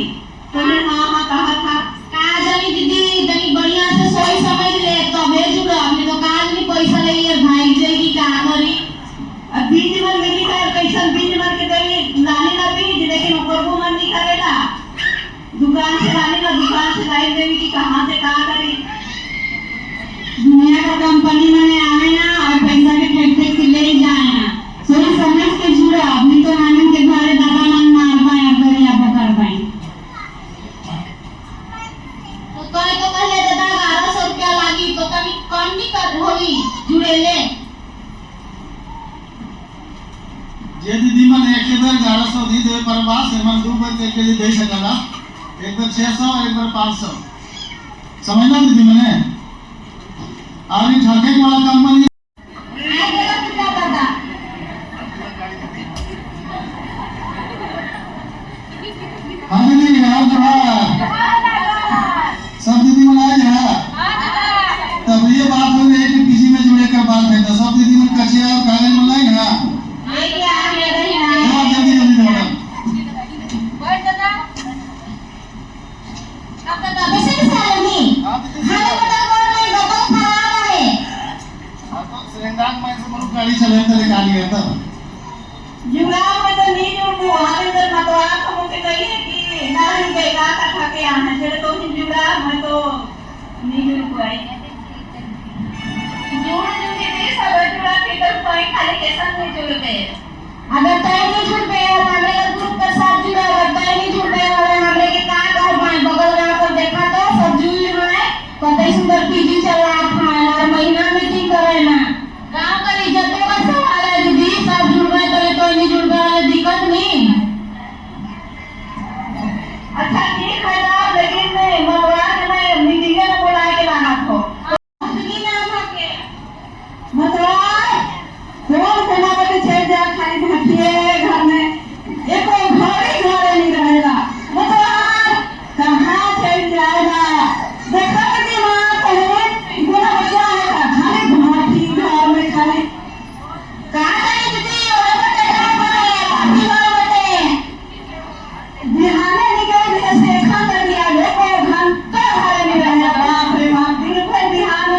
तो मैं हां कहा था का जानी दीदी, तनी बढ़िया से सोई समझ ले तबे जुड़ा। अपने तो काज नहीं पैसा ले यार भाई जाएगी का करी। अब बीज मन मिली का कैसन बीज मन के देवी लाने ना बीज, लेकिन ऊपर को मन नहीं करेगा। दुकान से लाने का, दुकान से लाई देवी की कहां से कहां करी। दुनिया का कंपनी में आवे ना और पैसा के फेंक के ले जाए ना, सोई समझ के जुड़ा। अपनी तो नानन के घरे दादा मन मार पाए और गरिया पकड़ पाए। तो कहले दादा 1100 रुपया लागी, तो कभी कम नहीं कर होई जुड़े ले। जे दीदी मन एक बार 1100 दी दे पर बात से मन 2 बार के लिए दे सकला, एक बार 600 और एक बार 500, समझना दीदी मने। और ये ठाके वाला कंपनी हाँ दीदी यार सब दीदी बनाए है। तब ये बात हो रही है कि पीजी में जुड़े का बात है, तो सब दीदी मन कचिया और कागज बनाए ना। लेके आ गया रही ना। बहुत जल्दी जल्दी मैडम। बैठ दादा। अब दादा कैसे सारे में? खाने बड़ा बोल में बबल खराब है। अब तो सिलेंडर में से मनु गाड़ी चले तो निकाल लिया था। जुड़ाव में तो नहीं जुड़ू, हमारे इधर मतवा को मुझे कहिए कि ना ही गई का खाके आना चले तो ही जुड़ाव में तो नहीं जुड़ पाई। जुड़ जुड़ के सब जुड़ा के तो कोई खाली कैसा नहीं जुड़ पे। अगर तय नहीं जुड़ पे और हमारे का ग्रुप के साथ जुड़ा हुआ, तय नहीं जुड़ पे और हमारे के का कर पाए बगल गांव पर देखा तो सब जुड़ रहे, कतई सुंदर पीजी चल रहा है और महीना मीटिंग करे ना। गांव का इज्जतों का सवाल है दीदी, सब जुड़ गए तो नहीं जुड़ गए दिक्कत नहीं। अच्छा ठीक है ना, लेकिन मैं मतवा के मैं मीटिंग में बुला के लाना था। दीदी नाम है मतवा कौन कोना बटे छे जा खाली भाटिए घर में एको घर ही घर नहीं रहेगा। मतवा कहां चल जाएगा, देखा के दिमाग है बोला बच्चा है खाली भाटी घर में खाली का करे दीदी और बटे का करे भाभी वाला बटे बिहाने निकल ऐसे खा कर दिया देखो घंटा घर नहीं रहेगा। बाप रे बाप, दिन भर बिहान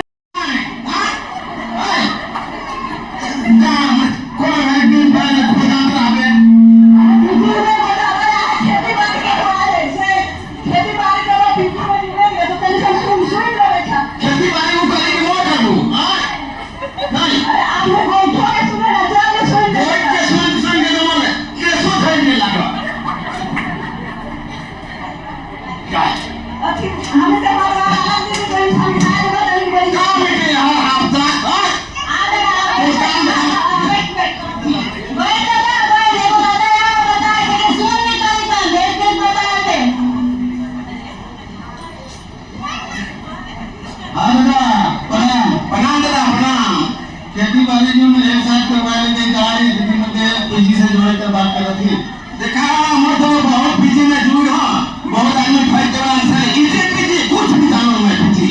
खेती बाड़ी जो में एक साथ करवाए के गाड़ी दीदी मते पीजी से जोड़ कर बात कर रही देखा हम तो बहुत पीजी में जुड़ हां बहुत आदमी फाइट कर रहा है इसे पीजी कुछ भी जानो मैं पीजी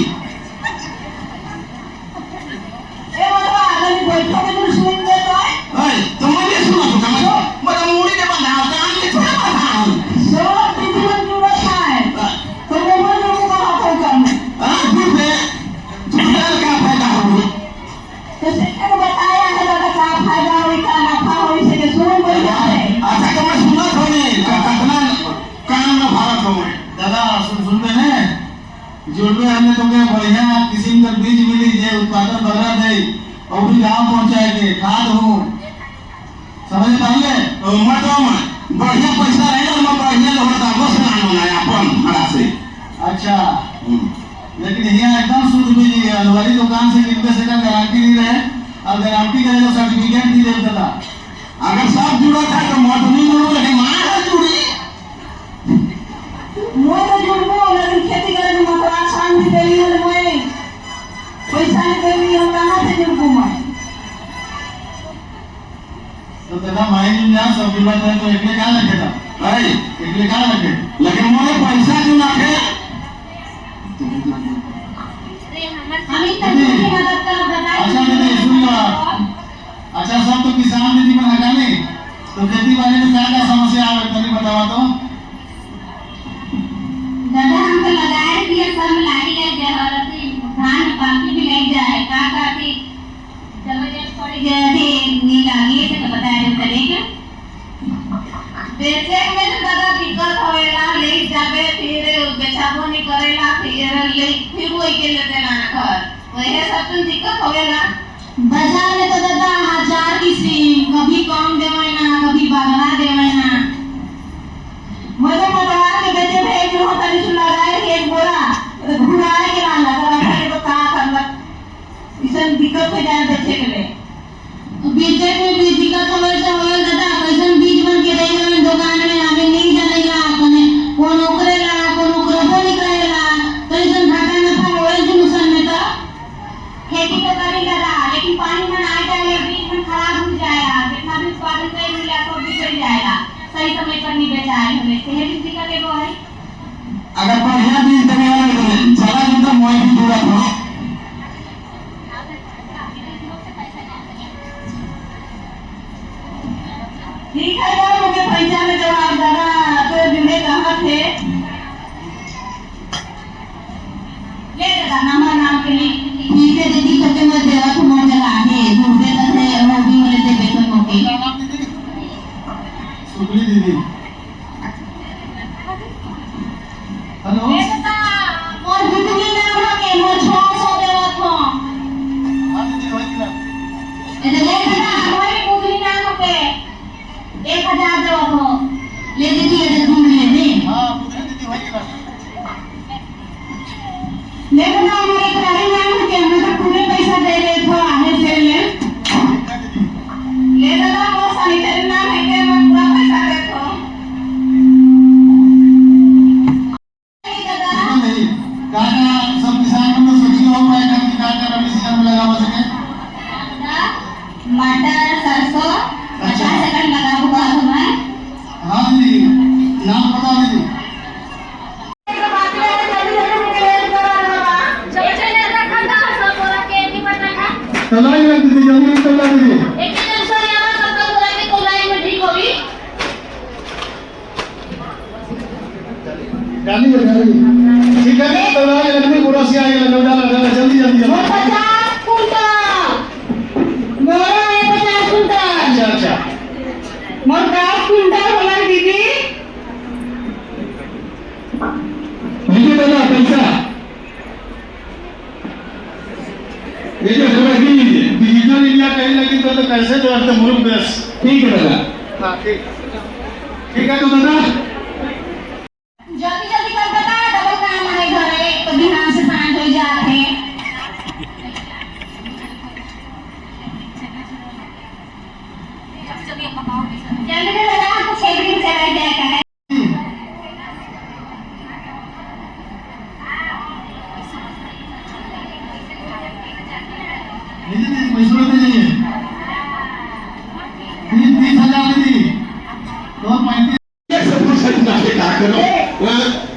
जुड़वे हमने तो क्या बढ़िया किस्म का बीज मिली जे उत्पादन बढ़ा दे और भी गांव पहुंचाए के खाद हो समझ पाइए मतलब बढ़िया पैसा रहेगा मैं बढ़िया लोग दामों से लाना है अपन भाड़ा से। अच्छा लेकिन यहाँ एकदम शुद्ध बीज है अलवारी दुकान से कितने से का गारंटी नहीं रहे और गारंटी करे तो सर्टिफिकेट भी दे देता। अगर सब जुड़ा था तो मत नहीं जुड़ो लेकिन माँ है जुड़ी मोए तो जुड़बो लेकिन खेती करे के मतवा शान भी देली हल मोए पैसा नहीं देली हम कहां से जुड़बो मैं। तो तेरा मायने में जा सब बात है तो एकले क्या लगेगा भाई एकले क्या लगे लेकिन मोरे पैसा क्यों ना थे हम ही तक की मदद कर बताइए। अच्छा दीदी सुन लो आप अच्छा सब तो किसान दीदी पर हटा नहीं तो खेती बाड़ी में क्या क्या समस्या आ रही है बतावा तो दादा हम तो लगाए दिए सब मिलाई गए जहरती धान में बाकी भी लग जाए का थी जबरदस्त पड़ गए थे नील आगे से तो बताया जो चलेगा बेचे में तो दादा दिक्कत होएला ले जाबे फिर बेचाबो नहीं करेला फिर वही के लेते ना घर वही सब तो दिक्कत होएला। बाजार में तो दादा हजार किस्म कभी कम देवे ना कभी बढ़ा देवे ना मुझे मतवा के बेटे भेज हो तनी सुन लगाए के एक बोरा घुराए के ना लगा तो का करलक इसन दिक्कत हो जाए बेचे के ले बीजे में भी दिक्कत होवे से होवे दादा कैसन बीज बन के रही है दुकान में हमें नहीं जानेला कने कौन ओकरेला कौन ओकरबो नहीं करेला कैसन घाटा नफा होवे जुनुसन में तो खेती तो करी दादा लेकिन पानी में आ जाए बीज में खराब हो जाएगा जितना भी उत्पादन कर लिया तो बिगड़ जाएगा सही समय पर नहीं बेचाए हमें सेहत की दिक्कत है वो है। अगर बढ़िया बीज देने वाला है चला जितना मोई भी जुड़ा था ठीक है यार मुझे पैसा में जवाब दादा तो जुड़े कहाँ थे ले दादा नाम के लिए ठीक है दीदी सबके मत देवा तो मोर जगह है दूसरे तरह से वो भी बोले थे बेतन होके सुखली दीदी हेलो ले दादा मोर बिजली नाम होके मोर 600 देवा तो हां दीदी वही ना ले दादा मोर बिजली नाम होके 1000 देवा तो ले दीदी ये दूर ले दे हां बुझे दीदी वही ना ले दादा हमारे प्राणी नाम होके हमें तो पूरे पैसा दे रहे थे आहे से ले दादा वो सैनिटरी नाम है के मैं पूरा पैसा दे तो नहीं काका सब किसान को सोची हो पाएगा कि काका रबी सीजन में लगा सके मटर सरसों 50 सेकंड लगा हुआ हूं मैं। हां दीदी नाम बता दीदी चलाई लग दीदी जल्दी चला दीदी डाली ठीक है तो आज लगनी पूरा से आएगा लगा जल्दी जल्दी 50 कुंटल मोरा है 50 कुंटल अच्छा अच्छा मोर 10 कुंटल होला दीदी लीजिए दादा पैसा ये जो है लीजिए डिजिटल इंडिया कहीं लगी तो कैसे जो है मुल्क देश ठीक है दादा हाँ ठीक है तो दादा जल्दी जल्दी कर बता डबल काम है घर है तो बिहान से सांझ हो जाते जल्दी लगा हमको 6 दिन से रह जाएगा दीदी पैसा दे दीजिए 30,000 दीदी तो 35 सब कुछ सही ना के का करो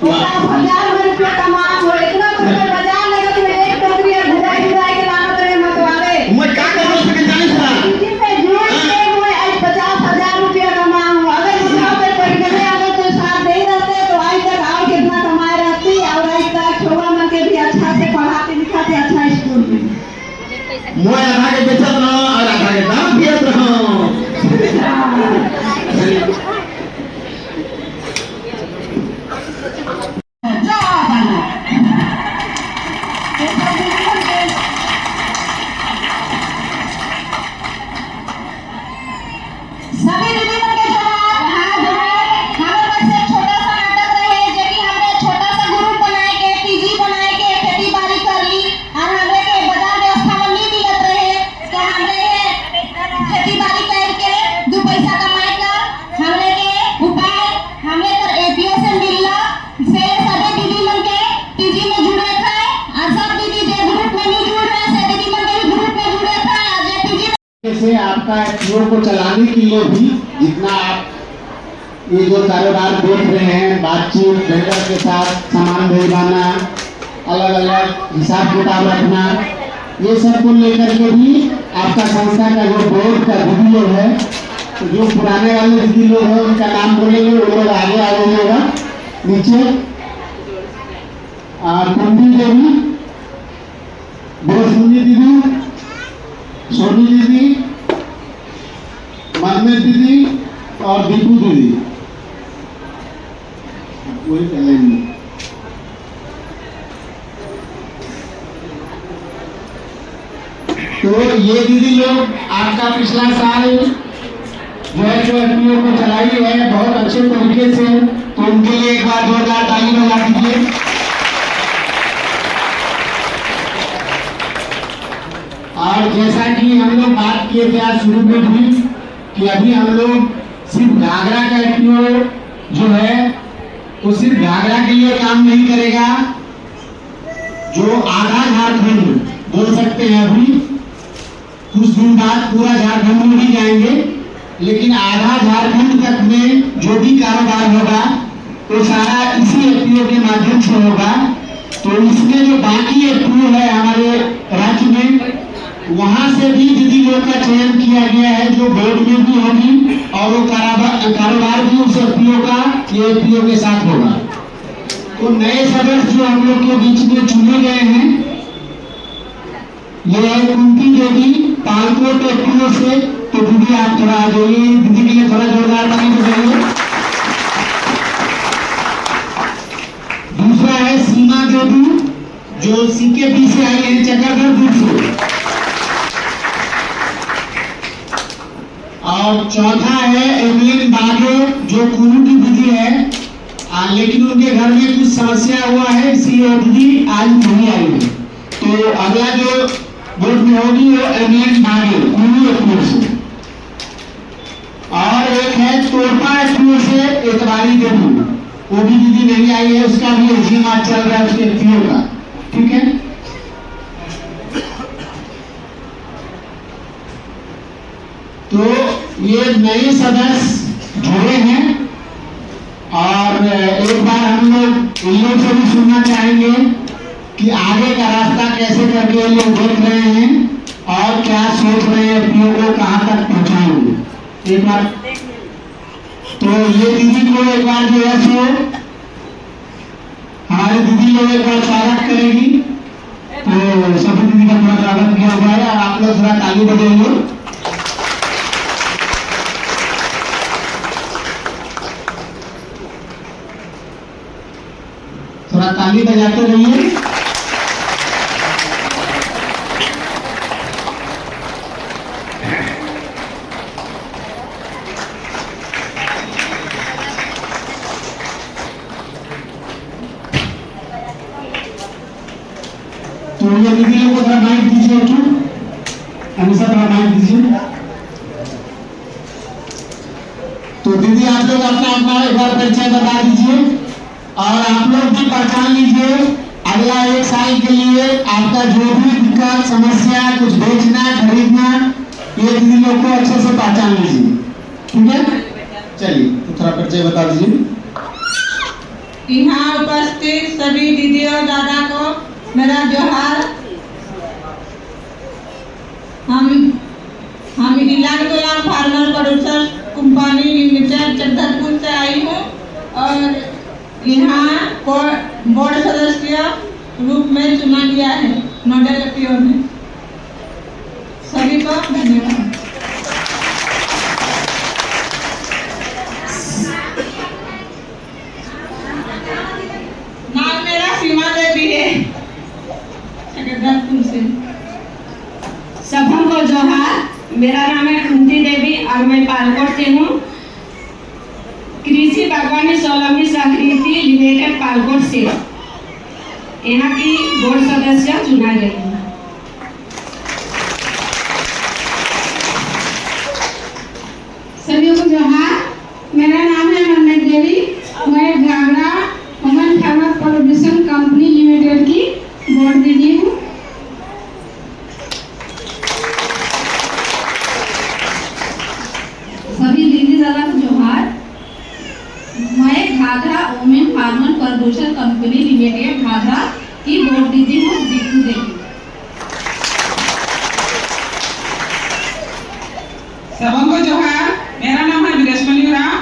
50,000 रुपया कमा हो इतना तो बाजार लगा तो एक टोकरी घुराई घुराई के लाना तो मत वाले मैं का कर सके जाने था इसी पे जोड़ के मैं आज 50,000 रुपया कमा हूं अगर मुझे पे पढ़ने अगर तो साथ नहीं रहते तो आज तक और कितना कमाए रहती और आज तक छोड़ा मन के भी अच्छा से पढ़ाते लिखाते अच्छा स्कूल में मैं आधा के बेचत ना और आधा के दाम पियत रहो आपका एफपीओ को चलाने के लिए भी जितना आप ये जो कारोबार देख रहे हैं, बातचीत, वेंडर के साथ सामान भिजवाना, अलग अलग हिसाब किताब रखना, ये सब को लेकर के भी आपका संस्था का जो बोर्ड का दीदी लोग है, तो जो पुराने वाले दीदी लोग हैं उनका नाम बोलेंगे, वो लोग आगे आ जाइएगा नीचे। कुंदी देवी, बोसुनी दीदी, सोनी दीदी, मनमेत दीदी और दीपू दीदी, वही चलेंगे। तो ये दीदी लोग आपका पिछला साल जो है जो एफपीओ को चलाई है बहुत अच्छे तरीके से, तो उनके लिए एक बार जोरदार ताली बजा दीजिए। और जैसा कि हम लोग बात किए थे आज शुरू में भी कि अभी हम लोग सिर्फ घाघरा का एफपीओ जो है वो सिर्फ घाघरा के लिए काम नहीं करेगा, जो आधा झारखंड बोल सकते हैं अभी कुछ दिन बाद पूरा झारखंड में भी जाएंगे, लेकिन आधा झारखंड तक में जो भी कारोबार होगा तो सारा इसी एफपीओ के माध्यम से होगा। तो इसमें जो बाकी एफपीओ है हमारे राज्य में, वहां से भी दीदी लोग का चयन किया गया है जो बोर्ड में भी होगी, और वो कारोबार भी उस एफपीओ का ये एफपीओ के साथ होगा। तो नए सदस्य जो हम लोग के बीच में चुने गए हैं, ये है कुंती देवी पालकोट एफपीओ से। तो दीदी आप थोड़ा आ जाइए, दीदी के लिए थोड़ा जोरदार ताली बजाइए। दूसरा है सीमा देवी जो सीकेपी से आई है, चक्रधरपुर से। और चौथा है एवलिन बागे जो कुल्लू की दीदी है, लेकिन उनके घर में कुछ समस्या हुआ है इसलिए वो दीदी आज नहीं आई है। तो अगला जो बोर्ड में होगी वो एवलिन बागे कुल्लू एफपीओ से। और एक है तोरपा एफपीओ से एतवारी देवी, वो भी दीदी नहीं आई है, उसका भी एग्जाम आज चल रहा है उसके एफपीओ का, ठीक है। तो ये नए सदस्य जुड़े हैं, और एक बार हम लोग इन लोग से भी सुनना चाहेंगे कि आगे का रास्ता कैसे करके ये लोग देख रहे हैं और क्या सोच रहे हैं, एफपीओ को कहाँ तक पहुँचाएंगे एक बार। तो ये दीदी को एक बार जो है सो हमारी दीदी लोग एक बार स्वागत करेगी, तो सभी दीदी का थोड़ा स्वागत किया हुआ है, और आप लोग थोड़ा ताली बजाइए। थोड़ा ताली बजाते रहिए। तो ये दीदी लोग को थोड़ा माइक दीजिए, हमेशा थोड़ा माइक दीजिए। तो दीदी आप लोग अपना अपना एक बार परिचय बता दीजिए, और आप लोग भी पहचान लीजिए अगला एक साल के लिए आपका जो भी दिक्कत समस्या, कुछ बेचना खरीदना, ये दीदी लोग को अच्छे से पहचान लीजिए, ठीक है। चलिए तो थोड़ा परिचय बता दीजिए। यहाँ उपस्थित सभी दीदी और दादा को मेरा जोहार। हम Ilankola farmer producer company limited Chakradharpur से आई हूँ, और यहाँ बोर्ड सदस्य रूप में चुना गया है नोडल एफपीओ में। सभी को धन्यवाद। नाम मेरा सीमा देवी है, चक्रधरपुर से। सबको जोहार। मेरा नाम है कुंती देवी और मैं पालकोट से हूँ। कृषि बागवानी स्वावलंबी सहकृति लिमिटेड पालकोट से यहाँ की बोर्ड सदस्य चुना गई है। सभी को जोहार। मेरा नाम है मनमेत देवी, मैं Ghaghra women farmer production company limited की बोर्ड दीदी हूँ। प्रोड्यूसर कंपनी लिमिटेड घाघरा की बोर्ड दीदी को दीपू देगी। सबको जोहार। मेरा नाम है विदेशमणि राम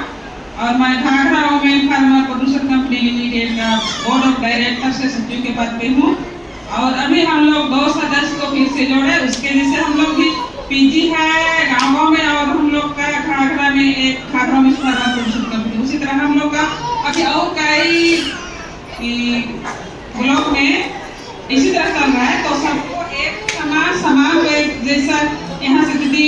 और मैं Ghaghra women farmer producer company limited का बोर्ड ऑफ डायरेक्टर से सचिव के पद पे हूँ। और अभी हम लोग 2 सदस्य को फिर से जोड़े, उसके जैसे हम लोग भी पीजी है गाँवों में और हम लोग का घाघरा में एक घाघरा में फार्मर प्रोड्यूसर कंपनी, उसी तरह हम लोग का अभी और कई ब्लॉक में इसी तरह चल रहा है। तो सबको एक समान जैसा यहाँ से दीदी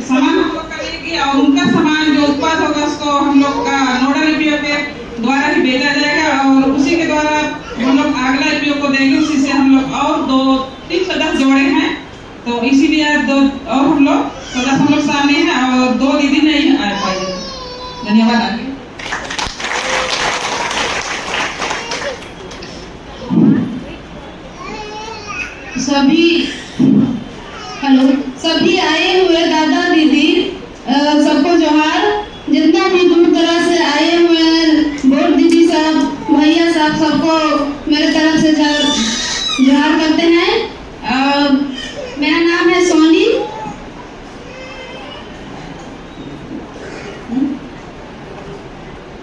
सामान हम लोग का लेगी और उनका सामान जो उत्पाद होगा उसको हम लोग का नोडल एपीओ के द्वारा ही भेजा जाएगा और उसी के द्वारा हम लोग अगला एपीओ को देंगे। उसी से हम लोग और 2-3 सदस्य जोड़े हैं, तो इसीलिए आज 2 और हम लोग सदस्य हम लोग सामने हैं और 2 दीदी नहीं आ पाएंगे। धन्यवाद। आगे सभी आए हुए दादा दीदी सबको जोहार। जितना भी दूर दराज से आए हुए हैं बोर्ड दीदी साहब भैया साहब सबको मेरे तरफ से जोहार करते हैं। मेरा नाम है सोनी।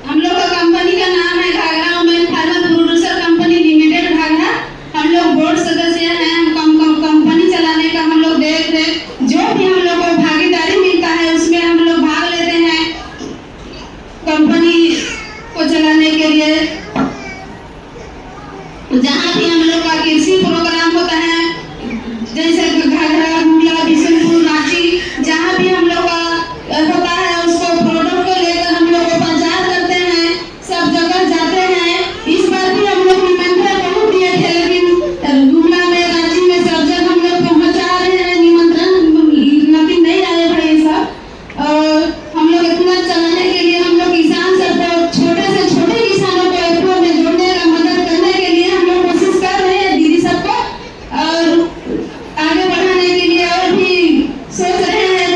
हम लोग का कंपनी का नाम है Ghaghra women farmer producer company limited Ghaghra. हम लोग बोर्ड सदस्य हैं। कंपनी चलाने का हम लोग देख जो भी हम लोग को भागीदारी मिलता है उसमें हम लोग भाग लेते हैं कंपनी को चलाने के लिए। जहाँ भी हम लोग का कृषि प्रोग्राम होता है जैसे घाघरा, गुड़िया, बिशनपुर, रांची, जहाँ भी हम लोग का होता है उसको प्रोडक्ट को लेकर हम लोग को प्रचार करते हैं, सब जगह जाते हैं। इस बार भी हम लोग निमंत्रण बहुत दिए थे लेकिन गुमला में, रांची में सब जगह हम लोग पहुँचा रहे हैं निमंत्रण, लेकिन नहीं आए भाई साहब। हम लोग इतना चलाने के लिए हम लोग किसान सबको छोटे से छोटे किसानों को एप्रो में जोड़ने का मदद करने के लिए हम लोग कोशिश कर रहे हैं दीदी सबको और आगे बढ़ाने के लिए और भी सोच रहे हैं।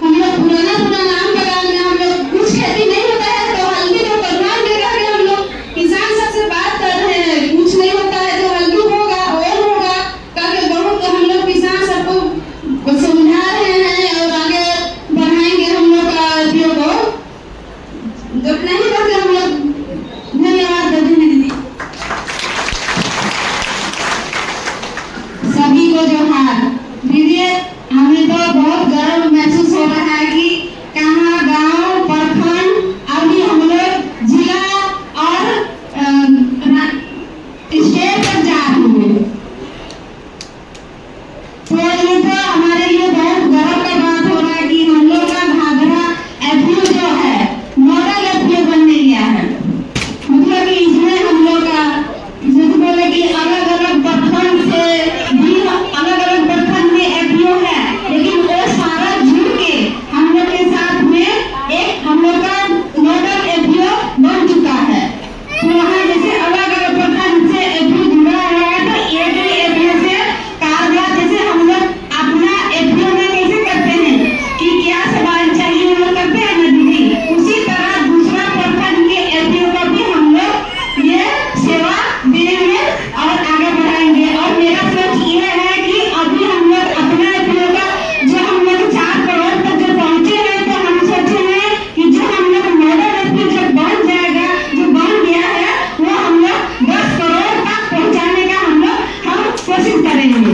हम लोग पुराना आम बागान में हम लोग कुछ खेती नहीं होता है तो हल्दी तो करवाएं में रह गए। हम लोग किसान सबसे बात कर रहे हैं, कुछ नहीं होता है तो हल्दी होगा और होगा करके बहुत हम लोग किसान सबको समझा रहे हैं और आगे बढ़ाएंगे हम लोग का एपीओ को। जब नहीं करते हम लोग धन्यवाद देते हैं दीदी सभी को जोहार। दीदी हमें तो बहुत गर्व महसूस हो रहा है कि कहाँ गांव, प्रखंड, अभी हम लोग जिला और स्टेट पर जा रहे हैं। तो ये तो हमारे लिए बहुत गर्व का बात हो रहा है कि हम लोग का घाघरा एपीओ जो है नोडल एपीओ बनने गया है। मतलब कि इसमें हम लोग का जैसे बोले कि अलग अलग प्रखंड से भी अलग अलग प्रखंड में एपीओ है, लेकिन वो सारा जुड़ के हम लोग के साथ में एक हम लोग का नोडल एपीओ बन चुका है। तो वहाँ जैसे अलग अलग प्रखंड से एपीओ जुड़ा है तो एक ही एपीओ से कारगर जैसे हम लोग अपना एपीओ में कैसे करते हैं कि क्या सवाल चाहिए वो करते हैं ना दीदी, उसी तरह दूसरा प्रखंड के एपीओ को भी हम लोग ये सेवा देंगे और आगे बढ़ाएंगे। और मेरा सोच ये है कि अभी हम लोग अपना एपीओ का जो हम लोग 4 करोड़ तक जो पहुँचे हैं तो हम सोचे हैं कि जो हम लोग नोडल एपीओ जब बन जाएगा, जो बन गया है वो हम लोग 10 करोड़ तक पहुँचाने का हम कोशिश करेंगे।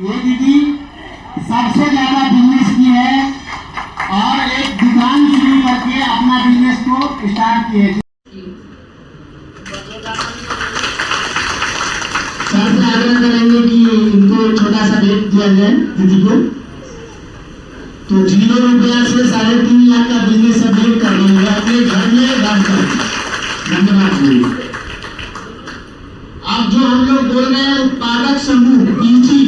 ये दीदी सबसे ज्यादा बिजनेस की है और एक दुकान शुरू करके अपना बिजनेस को स्टार्ट किए। सर से आग्रह करेंगे कि इनको छोटा सा भेंट दिया जाए दीदी को। तो 0 रुपया से 3.5 लाख का बिजनेस अब भेंट कर देंगे अपने घर में बैठकर। धन्यवाद जी। अब जो हम लोग बोल रहे हैं उत्पादक समूह पीजी,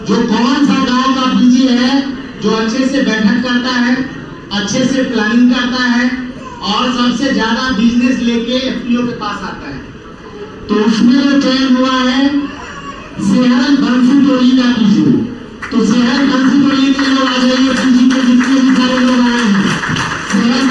जो कौन सा गांव का पीजी है जो अच्छे से बैठक करता है, अच्छे से प्लानिंग करता है और सबसे ज्यादा बिजनेस लेके एफपीओ के पास आता है, तो उसमें जो चयन हुआ है शहर बंसी टोली का पीजी। तो शहर बंसी टोली के लोग आ जाइए, पीजी के जितने भी सारे लोग आए हैं शहर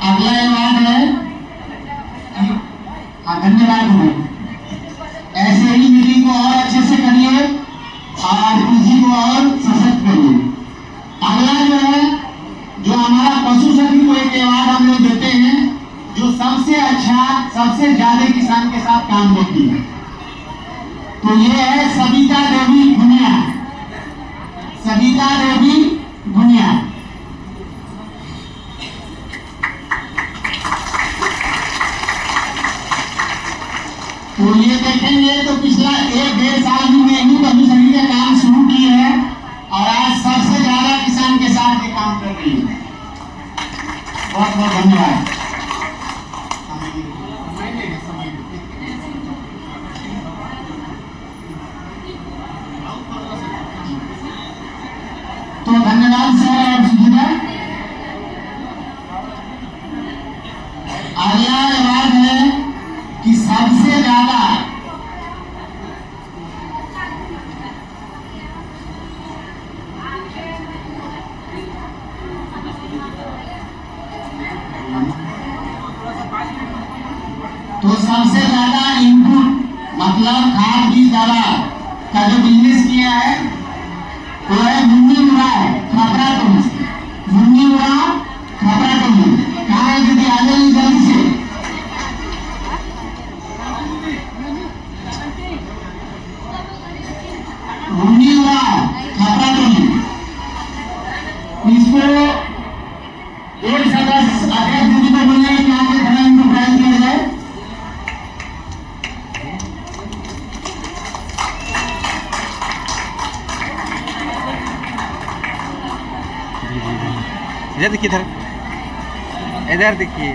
अगला अवार्ड है, धन्यवाद हो, ऐसे ही मीटिंग को और अच्छे से करिए और पीजी को और सशक्त करिए। अगला जो है, जो हमारा पशु सखी को एक अवार्ड हम लोग देते हैं, जो सबसे अच्छा, सबसे ज्यादा किसान के साथ काम करती है। तो ये है सविता देवी गुनिया, सविता देवी गुनिया। तो ये देखेंगे तो पिछला 1-1.5 साल में ही पशु सखी का काम शुरू किए हैं और आज सबसे ज्यादा किसान के साथ ये काम कर रही है। बहुत बहुत धन्यवाद। तो धन्यवाद सर और सुजीता। अगला अवार्ड है कि सबसे ज्यादा इनपुट मतलब खाद बीज दवा का जो बिजनेस किया है वो है मुन्नी मुरा खपरा टोली, मुन्नी मुरा खपरा टोली। कहाँ है दीदी, आ जाइए जल्दी से। मुन्नी मुरा खपरा टोली, इसको एक सदस्य अध्यक्ष दीदी को बोलिए कि आगे खड़ा इनको प्राइज दिया जाए। इधर देखिए, इधर देखिए।